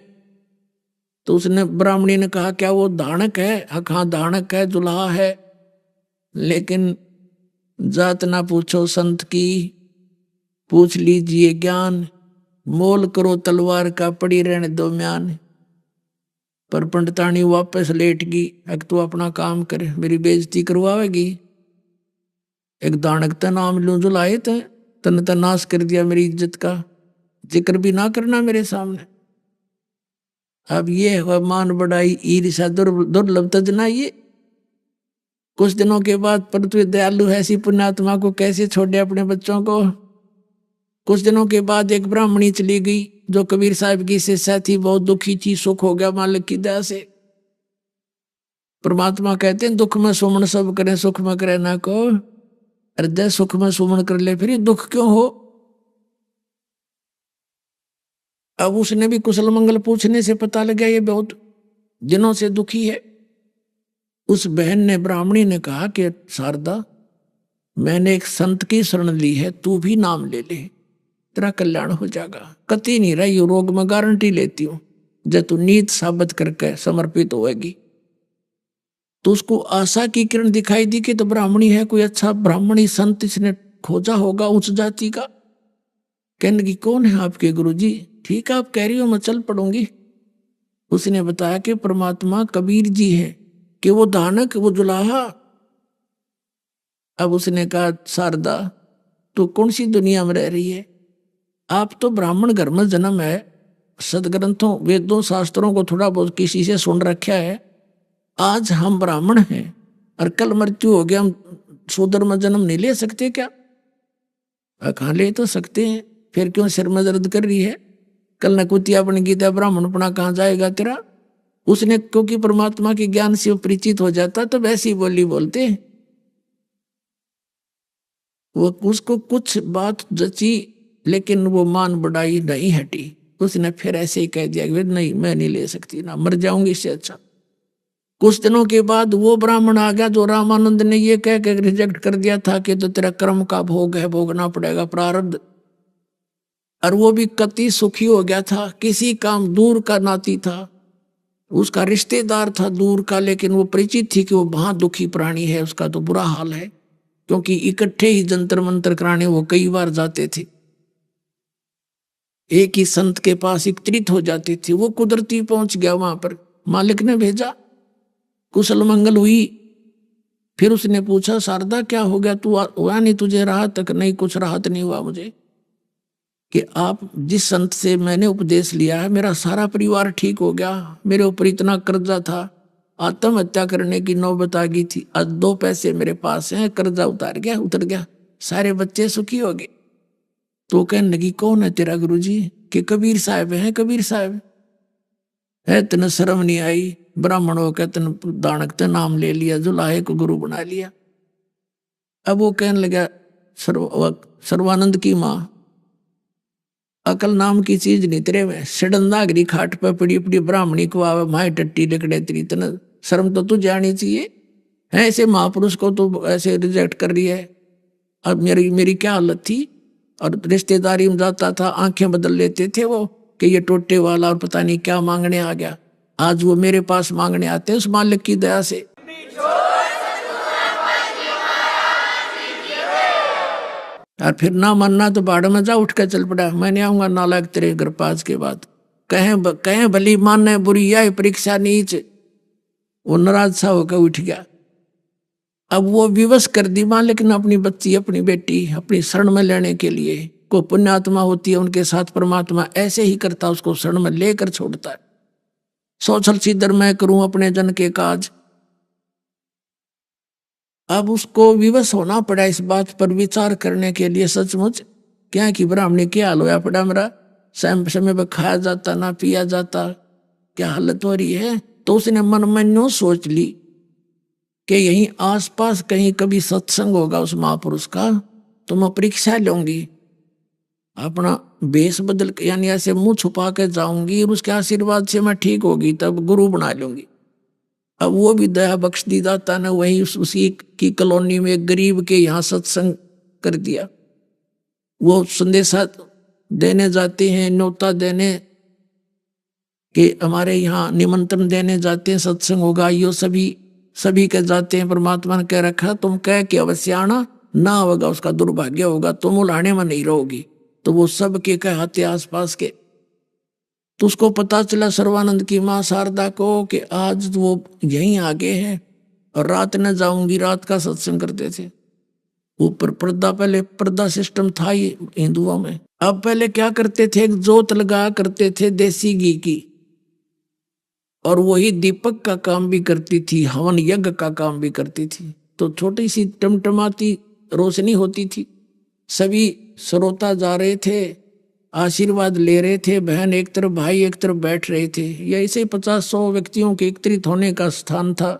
Speaker 8: तो उसने ब्राह्मणी ने कहा क्या वो धानक है? हाँ धानक है, जुलाहा है, लेकिन जात ना पूछो संत की, पूछ लीजिए ज्ञान, मोल करो तलवार का, पड़ी रहने दो म्यान। पर पंडितानी वापस लेट गई। अब तू अपना काम करे, मेरी बेइज्जती करवाएगी। एक दानक का नाम लूं जुलाए तन नाश कर दिया, मेरी इज्जत का जिक्र भी ना करना मेरे सामने। अब ये है मान बढ़ाई, ईर्ष्या दुर्लभ तजना। ये कुछ दिनों के बाद, पर तू दयालु है, ऐसी पुण्यात्मा को कैसे छोड़े अपने बच्चों को। कुछ दिनों के बाद एक ब्राह्मणी चली गई जो कबीर साहब की शिष्या थी, बहुत दुखी थी। सुख हो गया मालिक की दया से। परमात्मा कहते हैं दुख में सुमन सब करें, सुख में करे ना को। हृदय सुख में सुमन कर ले, फिर ये दुख क्यों हो। अब उसने भी कुशल मंगल पूछने से पता लगा ये बहुत दिनों से दुखी है। उस बहन ने, ब्राह्मणी ने कहा कि शारदा मैंने एक संत की शरण ली है, तू भी नाम ले ले, तेरा कल्याण हो जाएगा। कति नहीं रही रोग में गारंटी लेती हूं, जब तू नीत साबित करके समर्पित होएगी। तो उसको आशा की किरण दिखाई दी कि तो ब्राह्मणी है, कोई अच्छा ब्राह्मणी संत इसने खोजा होगा उच्च जाति का। कहने लगी कौन है आपके गुरुजी? ठीक है आप कह रही हो, मैं चल पड़ूंगी। उसने बताया कि परमात्मा कबीर जी है, कि वो दानक, वो जुलाहा। अब उसने कहा शारदा तू कौन सी दुनिया में रह रही है? आप तो ब्राह्मण घर में जन्म है, सदग्रंथों वेदों शास्त्रों को थोड़ा बहुत किसी से सुन रखा है। आज हम ब्राह्मण हैं और कल मृत्यु हो गया, हम शूद्र में जन्म नहीं ले सकते क्या? कहाँ ले तो सकते हैं, फिर क्यों सिर में दर्द कर रही है? कल न कुतिया बन गीता ब्राह्मणपना कहाँ जाएगा तेरा? उसने, क्योंकि परमात्मा के ज्ञान से परिचित हो जाता तो वैसी बोली बोलते। वो उसको कुछ बात जची, लेकिन वो मान बढ़ाई नहीं हटी। उसने फिर ऐसे ही कह दिया कि नहीं मैं नहीं ले सकती ना, मर जाऊंगी इससे अच्छा। कुछ दिनों के बाद वो ब्राह्मण आ गया जो रामानंद ने ये कह के रिजेक्ट कर दिया था कि तो तेरा कर्म का भोग है, भोगना पड़ेगा प्रारब्ध। और वो भी कति सुखी हो गया था। किसी काम दूर का नाती था, उसका रिश्तेदार था दूर का, लेकिन वो परिचित थी कि वो वहां दुखी प्राणी है, उसका तो बुरा हाल है। क्योंकि इकट्ठे ही जंतर मंतर कराने वो कई बार जाते थे, एक ही संत के पास एकत्रित हो जाते थे। वो कुदरती पहुंच गया वहां पर, मालिक ने भेजा, कुशल मंगल हुई। फिर उसने पूछा शारदा क्या हो गया, तू हुआ नहीं तुझे राहत? तक नहीं, कुछ राहत नहीं हुआ मुझे। कि आप जिस संत से मैंने उपदेश लिया है, मेरा सारा परिवार ठीक हो गया, मेरे ऊपर इतना कर्जा था, आत्महत्या करने की नौबत आ गई थी, आज 2 पैसे मेरे पास हैं, कर्जा उतर गया, सारे बच्चे सुखी हो गए। तो कहने लगी कौन है तेरा गुरुजी? कि कबीर साहब हैं। कबीर साहब है, तेने शर्म नहीं आई? ब्राह्मण हो के तेने दानक ते नाम ले लिया, जुलाहे को गुरु बना लिया। अब वो कहने लगा सर्वानंद की माँ, अकल नाम की चीज नहीं तेरे में, सिडंदागरी खाट पे पड़ी पड़ी ब्राह्मणी को आवे माए टट्टी लकड़े तेरी तना शर्म तो तू जानी चाहिए। ऐसे महापुरुष को तो ऐसे रिजेक्ट कर रही है। अब मेरी क्या हालत थी। और रिश्तेदारी में जाता था, आंखें बदल लेते थे वो कि ये टोटे वाला और पता नहीं क्या मांगने आ गया। आज वो मेरे पास मांगने आते हैं उस मालिक की दया से। और फिर ना मानना तो बाढ़ में जा, उठ कर चल पड़ा, मैं नहीं आऊंगा नालायक तेरे घर पास के बाद। कहें भली मानने बुरी या परीक्षा नीच। वो नाराज सा होकर उठ गया। अब वो विवश कर दी मां, लेकिन अपनी बच्ची अपनी बेटी अपनी शरण में लेने के लिए, को पुण्यात्मा होती है उनके साथ परमात्मा ऐसे ही करता, उसको शरण में लेकर छोड़ता है। सोचल सीधर मैं करूं अपने जन के काज। अब उसको विवश होना पड़ा इस बात पर विचार करने के लिए। सचमुच क्या कि ब्राह्मणी क्या हाल होया पड़ा मेरा, समय पर खाया जाता ना पिया जाता, क्या हालत हो रही है। तो उसने मन में न्यू सोच ली कि यहीं आसपास कहीं कभी सत्संग होगा उस महापुरुष का, तो मैं परीक्षा लूंगी, अपना बेस बदल यानी ऐसे मुंह छुपा के जाऊंगी और उसके आशीर्वाद से मैं ठीक होगी, तब गुरु बना लूंगी। अब वो भी दया बख्श दी दाता ने, वही उसी की कॉलोनी में एक गरीब के यहाँ सत्संग कर दिया। वो संदेशा देने जाते हैं, न्योता देने कि हमारे यहाँ निमंत्रण देने जाते हैं, सत्संग होगा, यो सभी के जाते हैं। परमात्मा ने कह रखा तुम कह के अवश्य आना, ना होगा उसका दुर्भाग्य होगा, तुम उलाने में नहीं रहोगी। तो वो सब के कहते आसपास के। तो उसको पता चला सर्वानंद की माँ शारदा को कि आज वो यहीं आगे हैं और रात न जाऊंगी, रात का सत्संग करते थे। ऊपर पर्दा, पहले पर्दा सिस्टम था ही हिंदुओं में। अब पहले क्या करते थे, एक जोत लगा करते थे देसी घी की, और वही दीपक का काम भी करती थी, हवन यज्ञ का काम भी करती थी। तो छोटी सी टमटमाती रोशनी होती थी। सभी श्रोता जा रहे थे, आशीर्वाद ले रहे थे, बहन एक तरफ भाई एक तरफ बैठ रहे थे। ये ऐसे 50-100 व्यक्तियों के एकत्रित होने का स्थान था।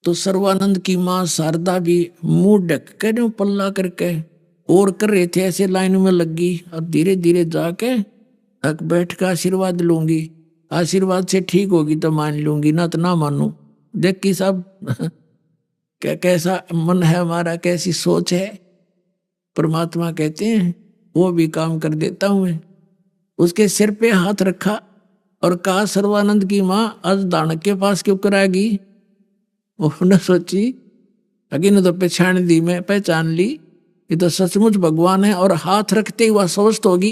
Speaker 8: तो सर्वानंद की माँ शारदा भी मुंह ढक कर पल्ला करके और कर रहे थे, ऐसे लाइन में लगी और धीरे धीरे जाके बैठ कर आशीर्वाद लूंगी, आशीर्वाद से ठीक होगी तो मान लूंगी, ना तो ना मानू। देख कि सब क्या कैसा मन है हमारा, कैसी सोच है। परमात्मा कहते हैं वो भी काम कर देता हूं मैं। उसके सिर पे हाथ रखा और कहा सर्वानंद की माँ आज दानक के पास क्यों कराएगी। उन्होंने सोची अगिन तो पहचान दी, मैं पहचान ली ये तो सचमुच भगवान है। और हाथ रखते हुआ स्वस्थ होगी,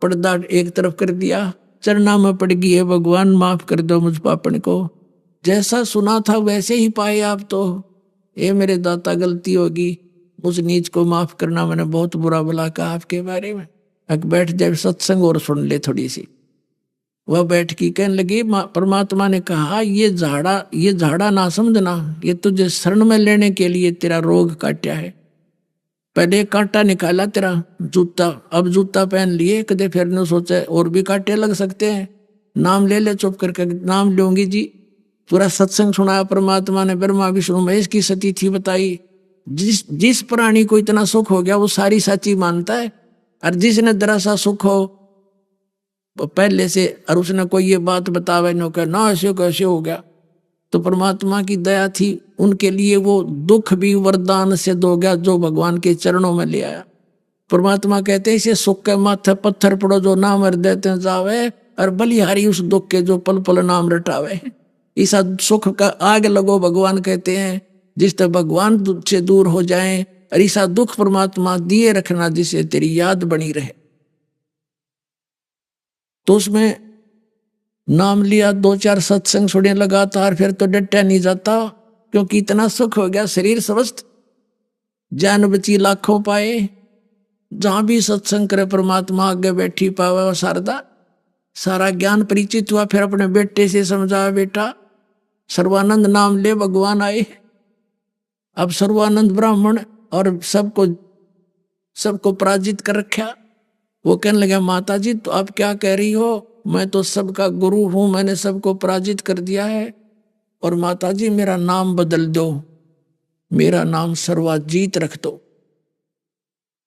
Speaker 8: पर्दा एक तरफ कर दिया, चरना में पड़ गई है भगवान माफ कर दो मुझ पापन को। जैसा सुना था वैसे ही पाए आप तो। ये मेरे दाता गलती होगी, उस नीच को माफ करना, मैंने बहुत बुरा भला कहा आपके बारे में। अब बैठ जाए सत्संग और सुन ले थोड़ी सी। वह बैठ की कहने लगी परमात्मा ने कहा ये झाड़ा ना समझना, ये तुझे शरण में लेने के लिए तेरा रोग काटा है। पहले कांटा निकाला तेरा जूता, अब जूता पहन लिए, कदे फिर ने सोचा और भी कांटे लग सकते हैं, नाम ले ले चुप करके। नाम लूंगी जी। पूरा सत्संग सुनाया परमात्मा ने, ब्रह्मा विष्णु महेश की सती थी बताई। जिस प्राणी को इतना सुख हो गया वो सारी सच्ची मानता है, और जिसने जरा सा सुख हो पहले से और उसने कोई ये बात बतावे नो कह ना ऐसे कैसे हो गया, तो परमात्मा की दया थी उनके लिए, वो दुख भी वरदान से दो गया जो भगवान के चरणों में ले आया। परमात्मा कहते हैं इसे सुख के माथे पत्थर पड़ो जो नाम हृदय ते जावे, और बलिहारी उस दुख के जो पल पल नाम रटावे। ऐसा सुख का आग लगो भगवान कहते हैं जिससे भगवान से दूर हो जाए, और ऐसा दुख परमात्मा दिए रखना जिससे तेरी याद बनी रहे। तो उसमें नाम लिया, 2-4 सत्संग सुने लगातार, फिर तो डटा नहीं जाता क्योंकि इतना सुख हो गया, शरीर स्वस्थ, जान बची लाखों पाए। जहां भी सत्संग करे परमात्मा आगे बैठी पावे। और शारदा सारा ज्ञान परिचित हुआ, फिर अपने बेटे से समझाया बेटा सर्वानंद नाम ले भगवान आए। अब सर्वानंद ब्राह्मण और सबको पराजित कर रखा। वो कहने लगा माता जी तो आप क्या कह रही हो, मैं तो सबका गुरु हूं, मैंने सबको पराजित कर दिया है, और माता जी मेरा नाम बदल दो। मेरा नाम सर्वाजीत रख दो,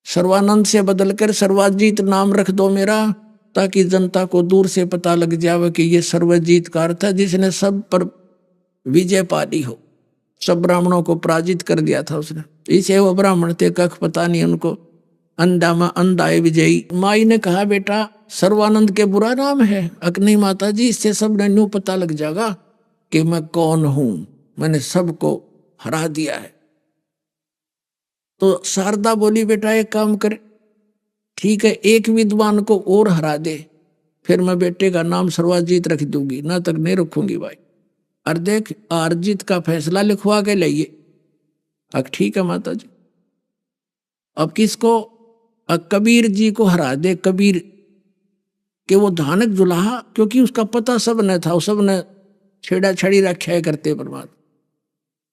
Speaker 8: सर्वानंद से बदलकर सर्वाजीत नाम रख दो मेरा, ताकि जनता को दूर से पता लग जावे कि ये सर्वजीत का अर्थ है जिसने सब पर विजय पा ली हो, सब ब्राह्मणों को पराजित कर दिया था उसने। इसे वो ब्राह्मण थे कख पता नहीं उनको, अंधा में अंधाए विजयी। माई ने कहा बेटा सर्वानंद के बुरा नाम है। अक नहीं माता जी, इससे सब ने न्यू पता लग जाएगा कि मैं कौन हूं, मैंने सबको हरा दिया है। तो शारदा बोली बेटा एक काम कर, ठीक है एक विद्वान को और हरा दे, फिर मैं बेटे का नाम सर्वाजीत रख दूंगी, ना तक नहीं रखूंगी भाई। और देख अर्जित का फैसला लिखवा के लाइए। अब ठीक है माता जी। अब किसको? अब कबीर जी को हरा दे, कबीर के वो धानक जुलाहा, क्योंकि उसका पता सब ने था, सब ने छेड़ा छड़ी रखा करते परमात्मा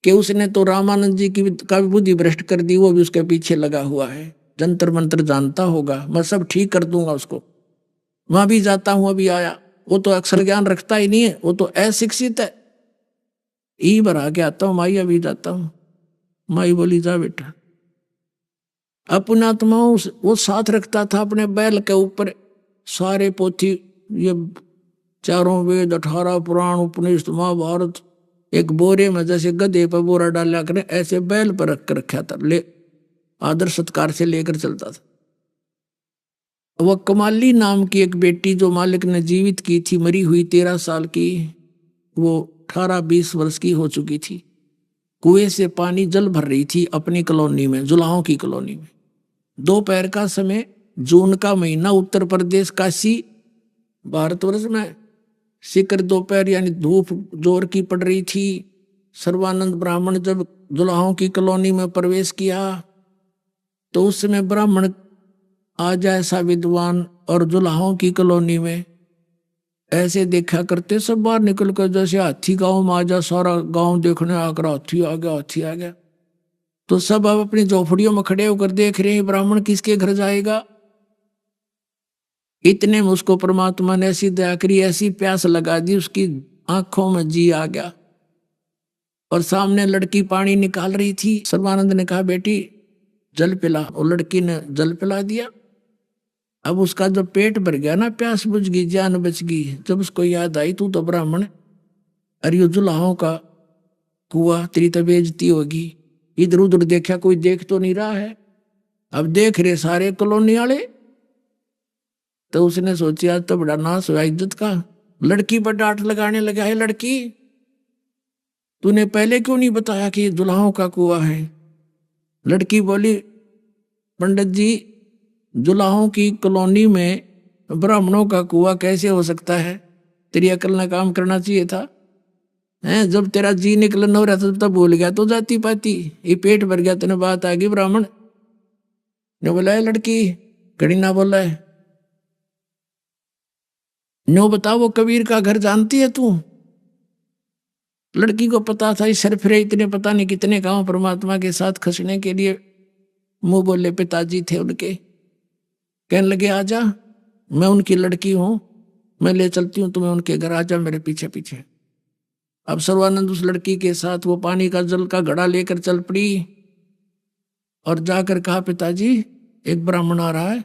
Speaker 8: कि उसने तो रामानंद जी की का भी बुद्धि भ्रष्ट कर दी, वो भी उसके पीछे लगा हुआ है, जंतर मंत्र जानता होगा, मैं सब ठीक कर दूंगा उसको। वहां भी जाता हूं, अभी आया, वो तो अक्षर ज्ञान रखता ही नहीं है, वो तो अशिक्षित है। ई भरा के आता हूं माई, अभी जाता हूं। माई बोली जा बेटा। अपना आत्मा वो साथ रखता था अपने बैल के ऊपर, सारे पोथी, ये चारों वेद, 18 पुराण, उपनिषद, महाभारत एक बोरे में जैसे गधे पर बोरा डाला करें ऐसे बैल पर रख कर रखा था, ले आदर सत्कार से लेकर चलता था। वह कमाली नाम की एक बेटी जो मालिक ने जीवित की थी, मरी हुई 13 साल की, वो 18-20 वर्ष की हो चुकी थी। कुएं से पानी जल भर रही थी अपनी कॉलोनी में, जुलाहों की कॉलोनी में। दोपहर का समय, जून का महीना, उत्तर प्रदेश काशी भारतवर्ष में शिखर दोपहर यानी धूप जोर की पड़ रही थी। सर्वानंद ब्राह्मण जब जुलाहों की कॉलोनी में प्रवेश किया तो उस समय ब्राह्मण आ जाए ऐसा विद्वान और जुलाहों की कॉलोनी में ऐसे देखा करते, सब बाहर निकल कर जैसे हाथी गांव में आ जा, सारा गांव देखने आकर हाथी आ गया, हाथी आ गया। तो सब अब अपनी झोपड़ियों में खड़े होकर देख रहे हैं ब्राह्मण किसके घर जाएगा। इतने में उसको परमात्मा ने ऐसी दया करी, ऐसी प्यास लगा दी, उसकी आंखों में जी आ गया। और सामने लड़की पानी निकाल रही थी। सर्वानंद ने कहा बेटी जल पिला, और लड़की ने जल पिला दिया। अब उसका जब पेट भर गया ना, प्यास बुझ गई, जान बच गई। जब उसको याद आई तू तो ब्राह्मण, अरे यो जुलाहों का कुआ, तेरी तो बेइज्जती होगी। इधर उधर देखा, कोई देख तो नहीं रहा है। अब देख रहे सारे कॉलोनी वाले। तो उसने सोचा तो बड़ा नाश हुआ इज्जत का। लड़की पर डांट लगाने लगा, है लड़की तूने पहले क्यों नहीं बताया कि जुलाहों का कुआ है। लड़की बोली पंडित जी जुलाहों की कॉलोनी में ब्राह्मणों का कुआ कैसे हो सकता है, तेरी अकल ने काम करना चाहिए था। हैं जब तेरा जी निकलन हो रहा था तब भूल गया तो जाती पाती, ये पेट भर गया तेने बात आ गई। ब्राह्मण ने बोला है लड़की घड़ी ना बोला है, नो बता वो कबीर का घर जानती है तू। लड़की को पता था इस सरफरे इतने पता नहीं कितने गांव परमात्मा के साथ खसने के लिए मुंह बोले पिताजी थे उनके। कहने लगे आजा, मैं उनकी लड़की हूं, मैं ले चलती हूं तुम्हें उनके घर, आजा मेरे पीछे पीछे। अब सर्वानंद उस लड़की के साथ वो पानी का जल का घड़ा लेकर चल पड़ी और जाकर कहा पिताजी एक ब्राह्मण आ रहा है,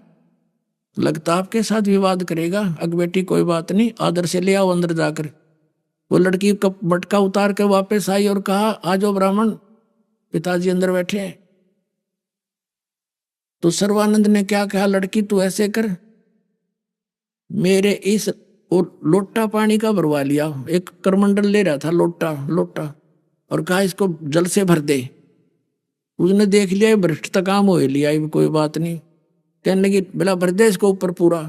Speaker 8: लगता आपके साथ विवाद करेगा। अग बेटी कोई बात नहीं, आदर से ले आओ अंदर जाकर। वो लड़की का मटका उतार कर वापस आई और कहा आ जाओ ब्राह्मण, पिताजी अंदर बैठे हैं। तो सर्वानंद ने क्या कहा, लड़की तू ऐसे कर, मेरे इस लोटा पानी का भरवा लिया, एक करमंडल ले रहा था लोटा, और कहा इसको जल से भर दे। उसने देख लिया भ्रष्ट काम हो लिया, कोई बात नहीं। कहने लगी बेला भर दे इसको ऊपर पूरा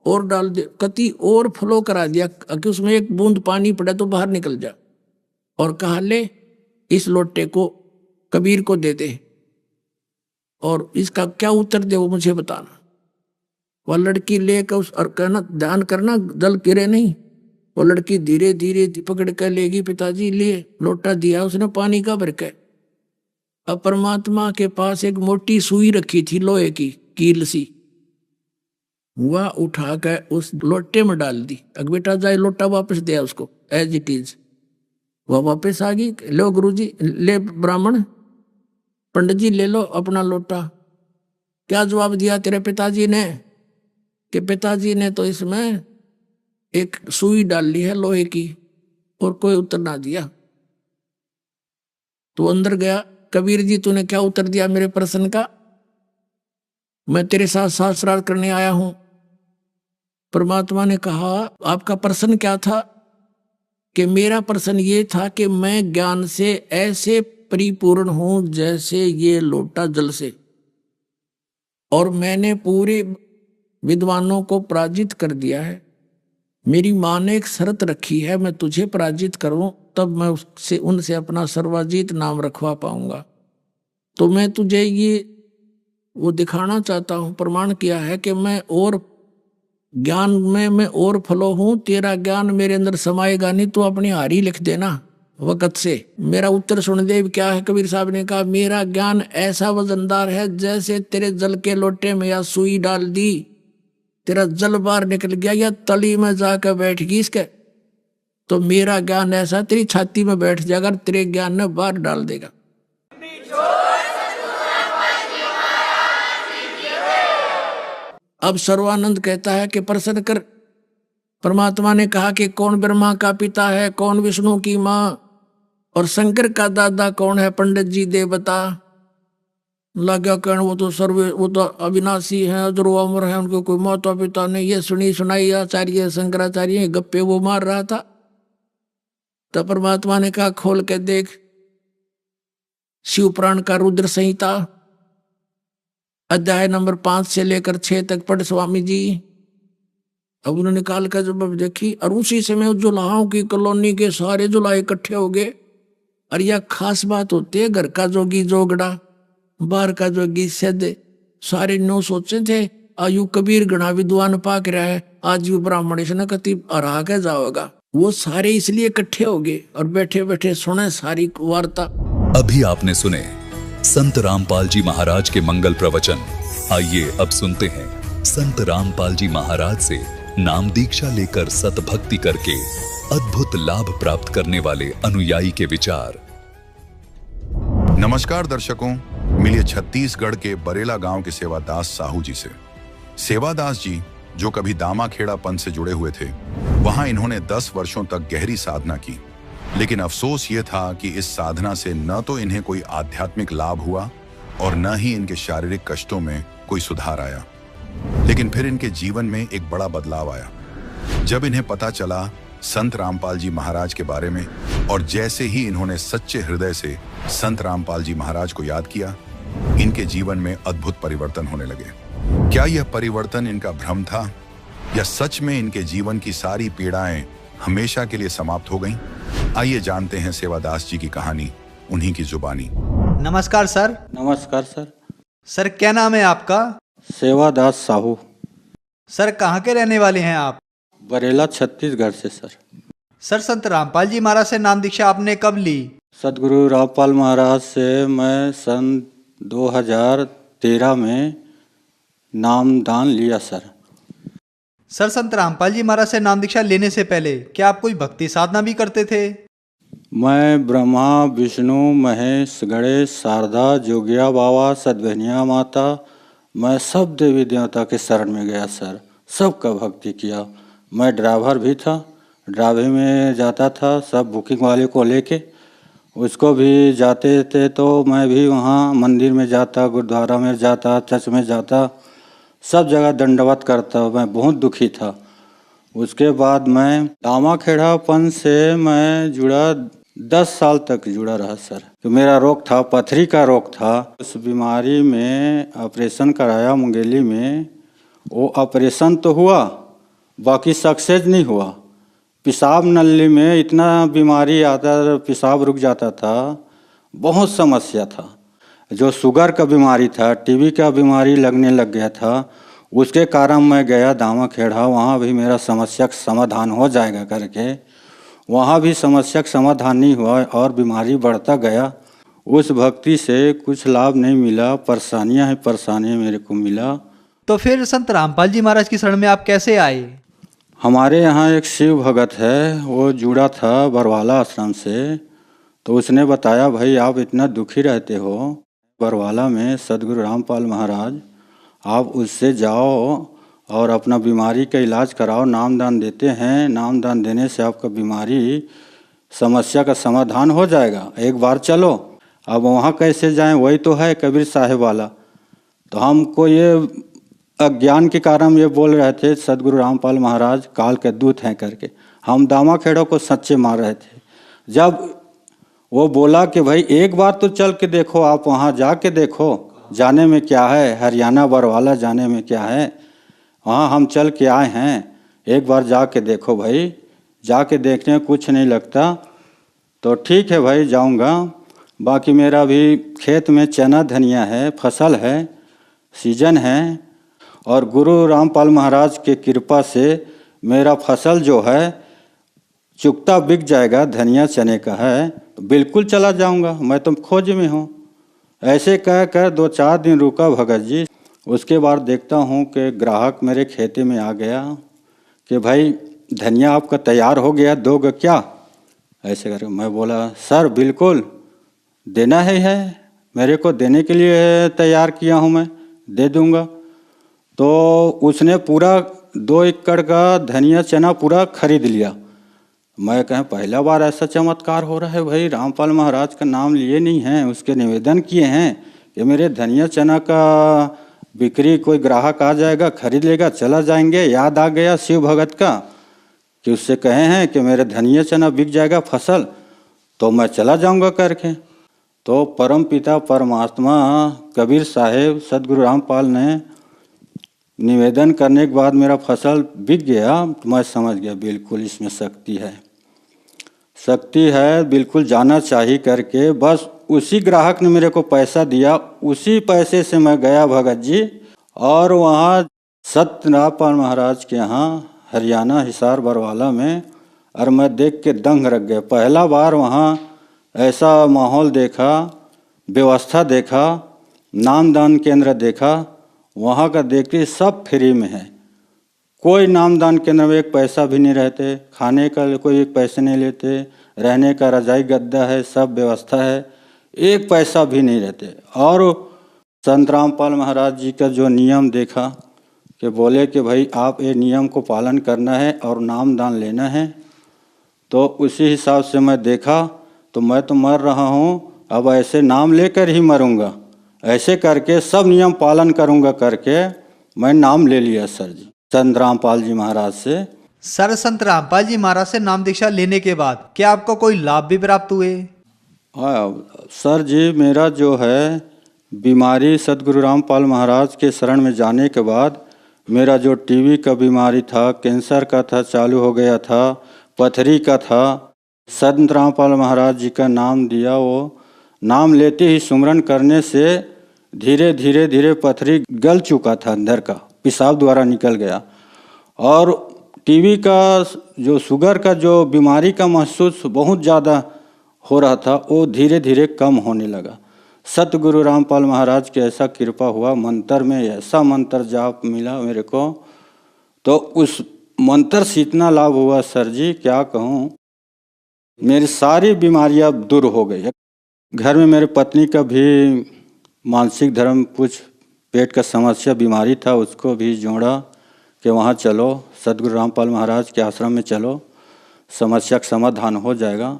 Speaker 8: और डाल दे, कति और फ्लो करा दिया कि उसमें एक बूंद पानी पड़ा तो बाहर निकल जा। और कहा ले इस लोटे को कबीर को दे दे और इसका क्या उत्तर दे वो मुझे बताना। वह लड़की लेकर उस और कहना ध्यान करना जल गिरे नहीं। वो लड़की धीरे धीरे पकड़ कर लेगी, पिताजी लिए लोटा दिया उसने पानी का भर के। अब परमात्मा के पास एक मोटी सुई रखी थी लोहे की कील सी, वह उठा कर उस लोटे में डाल दी। अग बेटा जाए लोटा वापस दिया उसको एज इट इज। वह वापस आ गई, लो गुरुजी ले ब्राह्मण पंडित जी ले लो अपना लोटा। क्या जवाब दिया तेरे पिताजी ने? कि पिताजी ने तो इसमें एक सुई डाल ली है लोहे की और कोई उत्तर ना दिया। तो अंदर गया, कबीर जी तूने क्या उत्तर दिया मेरे प्रश्न का? मैं तेरे साथ शास्त्रार्थ करने आया हूं। परमात्मा ने कहा आपका प्रश्न क्या था? कि मेरा प्रश्न ये था कि मैं ज्ञान से ऐसे परिपूर्ण हूं जैसे ये लोटा जल से, और मैंने पूरे विद्वानों को पराजित कर दिया है। मेरी माँ ने एक शर्त रखी है, मैं तुझे पराजित करूं तब मैं उससे उनसे अपना सर्वाजीत नाम रखवा पाऊंगा। तो मैं तुझे ये वो दिखाना चाहता हूं, प्रमाण किया है कि मैं और ज्ञान में मैं और फलो हूं। तेरा ज्ञान मेरे अंदर समाएगा नहीं, तो अपनी हारी लिख देना वक़्त से। मेरा उत्तर सुन दे क्या है? कबीर साहब ने कहा मेरा ज्ञान ऐसा वजनदार है जैसे तेरे जल के लोटे में या सुई डाल दी, तेरा जल बाहर निकल गया या तली में जाकर बैठ गई इसके, तो मेरा ज्ञान ऐसा तेरी छाती में बैठ जाएगा, तेरे ज्ञान ने बाहर डाल देगा। अब सर्वानंद कहता है कि प्रश्न कर। परमात्मा ने कहा कि कौन ब्रह्मा का पिता है, कौन विष्णु की माँ, और शंकर का दादा कौन है? पंडित जी दे बता। लगा कहने वो तो अविनाशी हैं, अजरो अमर है, उनको कोई माता पिता नहीं। ये सुनी सुनाई आचार्य शंकराचार्य गप्पे वो मार रहा था। तब परमात्मा ने कहा खोल के देख शिव पुराण का रुद्र संहिता अध्याय नंबर 5 से लेकर 6 तक पढ़ स्वामी जी। अब उन्होंने निकाल कर जब देखी, और उसी समय जुलाहों की कॉलोनी के सारे जुलाहे इकट्ठे हो गए। और यह खास बात होती है, घर का जोगी जोगड़ा, बाहर का जोगी सद, सारे नो सोचे थे आयु कबीर गणा विद्वान पाक रहा है, आज भी ब्राह्मण से न कति हरा के जाओगा। वो सारे इसलिए इकट्ठे हो गए और बैठे बैठे सुने सारी वार्ता।
Speaker 7: अभी आपने सुने संत रामपाल जी महाराज के मंगल प्रवचन। आइए अब सुनते हैं संत रामपाल जी महाराज से नाम दीक्षा लेकर सतभक्ति करके अद्भुत लाभ प्राप्त करने वाले अनुयायी के विचार।
Speaker 4: नमस्कार दर्शकों, मिलिए छत्तीसगढ़ के बरेला गांव के सेवादास साहू जी से। सेवादास जी जो कभी दामाखेड़ा पंथ से जुड़े हुए थे, वहां इन्होंने 10 वर्षों तक गहरी साधना की। लेकिन अफसोस ये था कि इस साधना से न तो इन्हें कोई आध्यात्मिक लाभ हुआ और न ही इनके शारीरिक कष्टों में कोई सुधार आया। लेकिन फिर इनके जीवन में एक बड़ा बदलाव आया जब इन्हें पता चला संत रामपाल जी महाराज के बारे में, और जैसे ही इन्होंने सच्चे हृदय से संत रामपाल जी महाराज को याद किया, इनके जीवन में अद्भुत परिवर्तन होने लगे। क्या यह परिवर्तन इनका भ्रम था या सच में इनके जीवन की सारी पीड़ाएं हमेशा के लिए समाप्त हो गईं? आइए जानते हैं सेवादास जी की कहानी उन्हीं की जुबानी।
Speaker 5: नमस्कार सर।
Speaker 9: नमस्कार सर।
Speaker 5: सर क्या नाम है आपका?
Speaker 9: सेवादास साहू।
Speaker 5: सर कहाँ के रहने वाले हैं आप?
Speaker 9: बरेला छत्तीसगढ़ से सर।
Speaker 5: सर संत रामपाल जी महाराज से नाम दीक्षा आपने कब ली?
Speaker 9: सदगुरु रामपाल महाराज से मैं सन 2013 में नामदान लिया सर।
Speaker 5: सर संत रामपाल जी महाराज से नाम दीक्षा लेने से पहले क्या आप कोई भक्ति साधना भी करते थे?
Speaker 9: मैं ब्रह्मा विष्णु महेश गणेश शारदा जोगिया बाबा सदभनिया माता, मैं सब देवी देवता के शरण में गया सर, सबका भक्ति किया। मैं ड्राइवर भी था, ड्राइवर में जाता था सब बुकिंग वाले को लेके, उसको भी जाते थे तो मैं भी वहाँ मंदिर में जाता, गुरुद्वारा में जाता, चर्च में जाता, सब जगह दंडवत करता। मैं बहुत दुखी था। उसके बाद मैं दामाखेड़ापन से मैं जुड़ा, 10 साल तक जुड़ा रहा सर। तो मेरा रोग था, पथरी का रोग था। उस बीमारी में ऑपरेशन कराया मुंगेली में। वो ऑपरेशन तो हुआ, बाकी सक्सेस नहीं हुआ। पेशाब नली में इतना बीमारी आता, पेशाब रुक जाता था, बहुत समस्या था। जो शुगर का बीमारी था, टीबी का बीमारी लगने लग गया था। उसके कारण मैं गया दामाखेड़ा, वहाँ भी मेरा समस्या का समाधान हो जाएगा करके, वहाँ भी समस्या का समाधान नहीं हुआ और बीमारी बढ़ता गया। उस भक्ति से कुछ लाभ नहीं मिला, परेशानियाँ ही परेशानियाँ मेरे को मिला।
Speaker 5: तो फिर संत रामपाल जी महाराज की शरण में आप कैसे आए?
Speaker 9: हमारे यहाँ एक शिव भगत है, वो जुड़ा था बरवाला आश्रम से। तो उसने बताया भाई आप इतना दुखी रहते हो, बरवाला में सदगुरु रामपाल महाराज, आप उससे जाओ और अपना बीमारी का इलाज कराओ। नामदान देते हैं, नामदान देने से आपका बीमारी समस्या का समाधान हो जाएगा। एक बार चलो। अब वहाँ कैसे जाएं, वही तो है कबीर साहिब वाला। तो हमको ये अज्ञान के कारण ये बोल रहे थे सदगुरु रामपाल महाराज काल के दूत हैं करके, हम दामा खेड़ों को सच्चे मार रहे थे। जब वो बोला कि भाई एक बार तो चल के देखो, आप वहाँ जाके देखो, जाने में क्या है, हरियाणा बरवाला जाने में क्या है, वहाँ हम चल के आए हैं, एक बार जाके देखो भाई। जाके देखने में कुछ नहीं लगता। तो ठीक है भाई, जाऊँगा। बाकी मेरा भी खेत में चना धनिया है, फसल है, सीजन है, और गुरु रामपाल महाराज के कृपा से मेरा फसल जो है चुकता बिक जाएगा, धनिया चने का है, तो बिल्कुल चला जाऊंगा। मैं तो खोज में हूँ। ऐसे कह कर 2-4 दिन रुका भगत जी। उसके बाद देखता हूँ कि ग्राहक मेरे खेते में आ गया कि भाई धनिया आपका तैयार हो गया, दोगे क्या? ऐसे करके मैं बोला सर बिल्कुल देना है, मेरे को देने के लिए तैयार किया हूँ, मैं दे दूँगा। तो उसने पूरा 2 एकड़ का धनिया चना पूरा खरीद लिया। मैं कहें पहला बार ऐसा चमत्कार हो रहा है भाई, रामपाल महाराज का नाम लिए नहीं हैं, उसके निवेदन किए हैं कि मेरे धनिया चना का बिक्री कोई ग्राहक आ जाएगा, खरीद लेगा, चला जाएंगे। याद आ गया शिव भगत का कि उससे कहे हैं कि मेरे धनिया चना बिक जाएगा फसल, तो मैं चला जाऊंगा करके। तो परम पिता परमात्मा कबीर साहेब सदगुरु रामपाल ने निवेदन करने के बाद मेरा फसल बिक गया। तो मैं समझ गया बिल्कुल इसमें शक्ति है, शक्ति है, बिल्कुल जाना चाहिए करके। बस उसी ग्राहक ने मेरे को पैसा दिया, उसी पैसे से मैं गया भगत जी, और वहाँ सत्य रामपाल महाराज के यहाँ हरियाणा हिसार बरवाला में, और मैं देख के दंग रख गया। पहला बार वहाँ ऐसा माहौल देखा, व्यवस्था देखा, नामदान केंद्र देखा। वहाँ का देखिए सब फ्री में है, कोई नामदान केंद्र में एक पैसा भी नहीं रहते, खाने का कोई एक पैसे नहीं लेते, रहने का रजाई गद्दा है, सब व्यवस्था है, एक पैसा भी नहीं रहते। और संत रामपाल महाराज जी का जो नियम देखा कि बोले कि भाई आप ये नियम को पालन करना है और नामदान लेना है, तो उसी हिसाब से मैं देखा। तो मैं तो मर रहा हूँ, अब ऐसे नाम लेकर ही मरूंगा, ऐसे करके सब नियम पालन करूंगा करके मैं नाम ले लिया सर जी, संत रामपाल जी महाराज से।
Speaker 5: सर, संत रामपाल जी महाराज से नाम दीक्षा लेने के बाद क्या आपको कोई लाभ भी प्राप्त हुए?
Speaker 9: सर जी, मेरा जो है बीमारी सदगुरु रामपाल महाराज के शरण में जाने के बाद मेरा जो टीबी का बीमारी था, कैंसर का था, चालू हो गया था, पथरी का था। संत रामपाल महाराज जी का नाम दिया, वो नाम लेते ही सुमरन करने से धीरे धीरे धीरे पथरी गल चुका था, अंदर का पेशाब द्वारा निकल गया। और टीबी का जो शुगर का जो बीमारी का महसूस बहुत ज़्यादा हो रहा था, वो धीरे धीरे कम होने लगा। सतगुरु रामपाल महाराज की ऐसा कृपा हुआ, मंत्र में ऐसा मंत्र जाप मिला मेरे को, तो उस मंत्र से इतना लाभ हुआ सर जी, क्या कहूँ। मेरी सारी बीमारियाँ दूर हो गई। घर में मेरे पत्नी का भी मानसिक धर्म, कुछ पेट का समस्या बीमारी था, उसको भी जोड़ा कि वहाँ चलो, सदगुरु रामपाल महाराज के आश्रम में चलो, समस्या का समाधान हो जाएगा।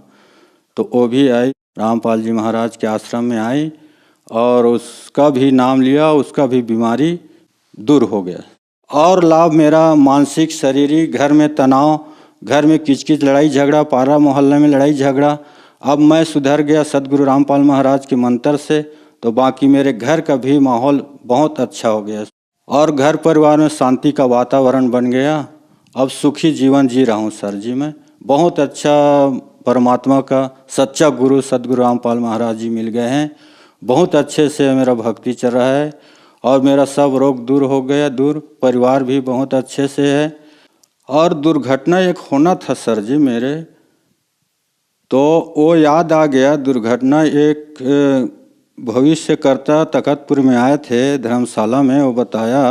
Speaker 9: तो वो भी आई, रामपाल जी महाराज के आश्रम में आई, और उसका भी नाम लिया, उसका भी बीमारी दूर हो गया। और लाभ मेरा मानसिक शारीरिक, घर में तनाव, घर में किचकिच लड़ाई झगड़ा, पारा मोहल्ले में लड़ाई झगड़ा, अब मैं सुधर गया सदगुरु रामपाल महाराज के मंत्र से। तो बाकी मेरे घर का भी माहौल बहुत अच्छा हो गया, और घर परिवार में शांति का वातावरण बन गया। अब सुखी जीवन जी रहा हूँ सर जी मैं। बहुत अच्छा परमात्मा का सच्चा गुरु सदगुरु रामपाल महाराज जी मिल गए हैं। बहुत अच्छे से मेरा भक्ति चल रहा है, और मेरा सब रोग दूर हो गया, दूर, परिवार भी बहुत अच्छे से है। और दुर्घटना एक होना था सर जी मेरे, तो वो याद आ गया दुर्घटना। एक भविष्यकर्ता तखतपुर में आए थे धर्मशाला में, वो बताया,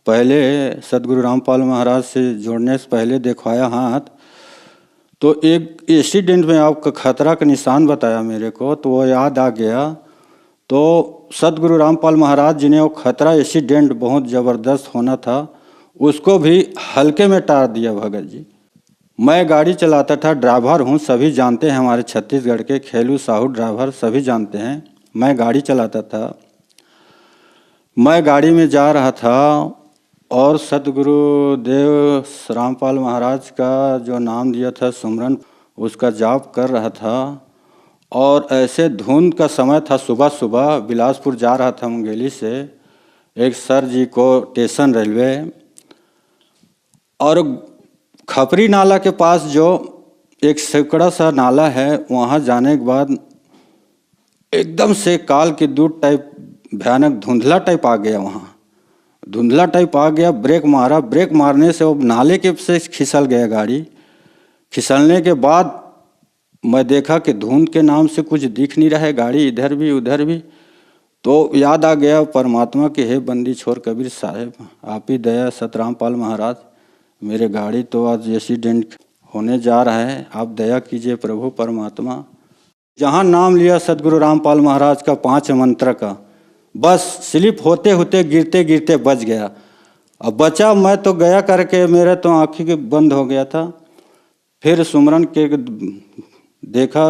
Speaker 9: पहले सदगुरु रामपाल महाराज से जोड़ने से पहले देखवाया हाथ, तो एक एक्सीडेंट में आपका खतरा का निशान बताया मेरे को, तो वो याद आ गया। तो सतगुरु रामपाल महाराज जी ने वो खतरा एक्सीडेंट बहुत ज़बरदस्त होना था, उसको भी हल्के में टार दिया भगत जी। मैं गाड़ी चलाता था, ड्राइवर हूँ, सभी जानते हैं, हमारे छत्तीसगढ़ के खेलू साहू ड्राइवर सभी जानते हैं। मैं गाड़ी चलाता था, मैं गाड़ी में जा रहा था और सतगुरु देव रामपाल महाराज का जो नाम दिया था सुमरन, उसका जाप कर रहा था। और ऐसे धुंध का समय था, सुबह सुबह बिलासपुर जा रहा था मुंगेली से, एक सर जी को स्टेशन रेलवे, और खपरी नाला के पास जो एक सैकड़ा सा नाला है, वहाँ जाने के बाद एकदम से काल की दूध टाइप भयानक धुंधला टाइप आ गया। वहाँ धुंधला टाइप आ गया, ब्रेक मारा, ब्रेक मारने से वो नाले के से खिसल गया गाड़ी। खिसलने के बाद मैं देखा कि धुंध के नाम से कुछ दिख नहीं रहा है, गाड़ी इधर भी उधर भी। तो याद आ गया परमात्मा के, हे बंदी छोर कबीर साहेब, आप ही दया सतरामपाल महाराज, मेरे गाड़ी तो आज एक्सीडेंट होने जा रहा है, आप दया कीजिए प्रभु परमात्मा। जहाँ नाम लिया सतगुरु रामपाल महाराज का 5 मंत्र का, बस स्लिप होते होते गिरते गिरते बच गया। अब बचा मैं तो गया करके, मेरे तो आँखी के बंद हो गया था। फिर सुमरन के देखा,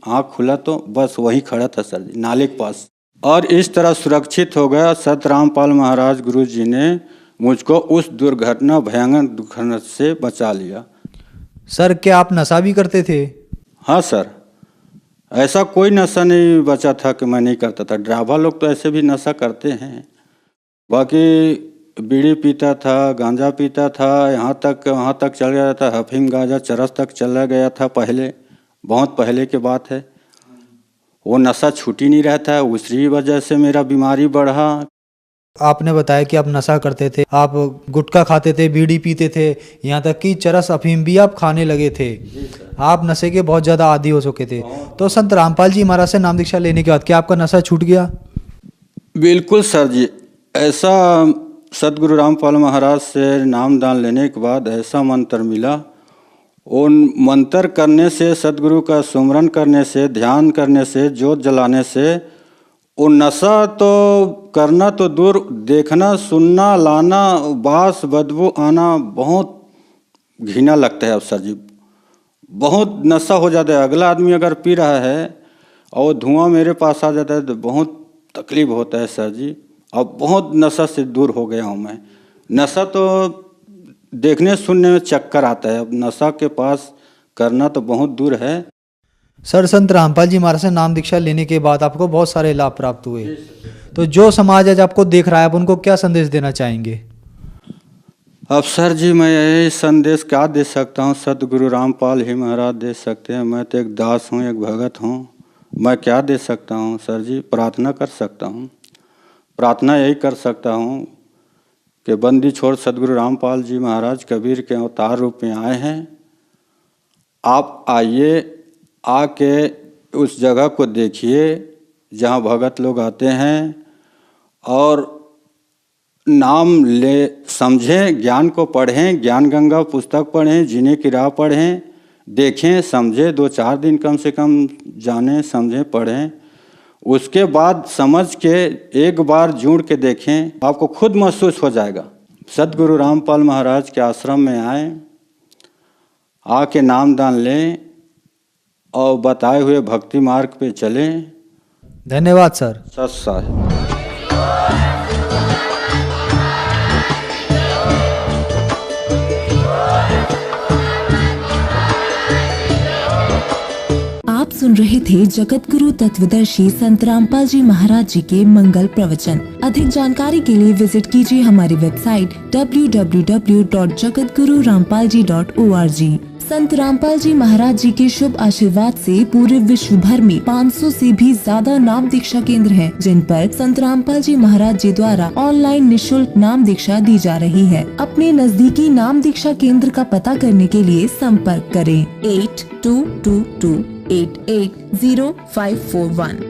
Speaker 9: आँख खुला तो बस वहीं खड़ा था सर जी, नाले के पास। और इस तरह सुरक्षित हो गया। सत रामपाल महाराज गुरु जी ने मुझको उस दुर्घटना, भयानक दुर्घटना से बचा लिया।
Speaker 5: सर क्या आप नशा भी करते थे?
Speaker 9: हाँ सर, ऐसा कोई नशा नहीं बचा था कि मैं नहीं करता था। ड्राइवर लोग तो ऐसे भी नशा करते हैं, बाकी बीड़ी पीता था, गांजा पीता था, यहाँ तक चल गया था, अफीम गांजा चरस तक चला गया था। पहले, बहुत पहले की बात है। वो नशा छूट ही नहीं रहता है, उसी वजह से मेरा बीमारी बढ़ा।
Speaker 5: आपने बताया कि आप नशा करते थे, आप गुटखा खाते थे, बीड़ी पीते थे, यहाँ तक कि चरस अफीम भी आप खाने लगे थे। आप नशे के बहुत ज़्यादा आदी हो चुके थे। तो संत रामपाल जी महाराज से नाम दीक्षा लेने के बाद क्या आपका नशा छूट गया?
Speaker 9: बिल्कुल सर जी, ऐसा सतगुरु रामपाल महाराज से नामदान लेने के बाद ऐसा मंत्र मिला। उन मंत्र करने से, सतगुरु का सुमरन करने से, ध्यान करने से, जोत जलाने से, वो नशा तो करना तो दूर, देखना, सुनना, लाना, बास बदबू आना बहुत घिना लगता है अब सर जी। बहुत नशा हो जाता है। अगला आदमी अगर पी रहा है और धुआं मेरे पास आ जाता है तो बहुत तकलीफ होता है सर जी। अब बहुत नशा से दूर हो गया हूँ मैं। नशा तो देखने सुनने में चक्कर आता है, अब नशा के पास करना तो बहुत दूर है।
Speaker 5: सर संत रामपाल जी महाराज से नाम दीक्षा लेने के बाद आपको बहुत सारे लाभ प्राप्त हुए, तो जो समाज आज आपको देख रहा है आप उनको क्या संदेश देना चाहेंगे?
Speaker 9: अब सर जी मैं यही संदेश क्या दे सकता हूँ, सतगुरु रामपाल ही महाराज दे सकते हैं। मैं तो एक दास हूँ, एक भगत हूँ, मैं क्या दे सकता हूँ सर जी? प्रार्थना कर सकता हूँ। प्रार्थना यही कर सकता हूँ कि बंदी छोड़ सतगुरु रामपाल जी महाराज कबीर के अवतार रूप में आए हैं। आप आइए, आके उस जगह को देखिए जहाँ भगत लोग आते हैं और नाम ले, समझें, ज्ञान को पढ़ें, ज्ञान गंगा पुस्तक पढ़ें, जीने की राह पढ़ें, देखें, समझें, 2-4 दिन कम से कम जानें, समझें, पढ़ें। उसके बाद समझ के एक बार जुड़ के देखें, आपको खुद महसूस हो जाएगा। सतगुरु रामपाल महाराज के आश्रम में आए, आके नामदान लें और बताए हुए भक्ति मार्ग पे चलें।
Speaker 5: धन्यवाद सर।
Speaker 9: सत साहिब।
Speaker 10: आप सुन रहे थे जगत गुरु तत्वदर्शी संत रामपाल जी महाराज जी के मंगल प्रवचन। अधिक जानकारी के लिए विजिट कीजिए हमारी वेबसाइट www.jagatgururampalji.org। संत रामपाल जी महाराज जी के शुभ आशीर्वाद से पूरे विश्व भर में 500 से भी ज्यादा नाम दीक्षा केंद्र हैं, जिन पर संत रामपाल जी महाराज जी द्वारा ऑनलाइन निशुल्क नाम दीक्षा दी जा रही है। अपने नजदीकी नाम दीक्षा केंद्र का पता करने के लिए संपर्क करें 8222880541।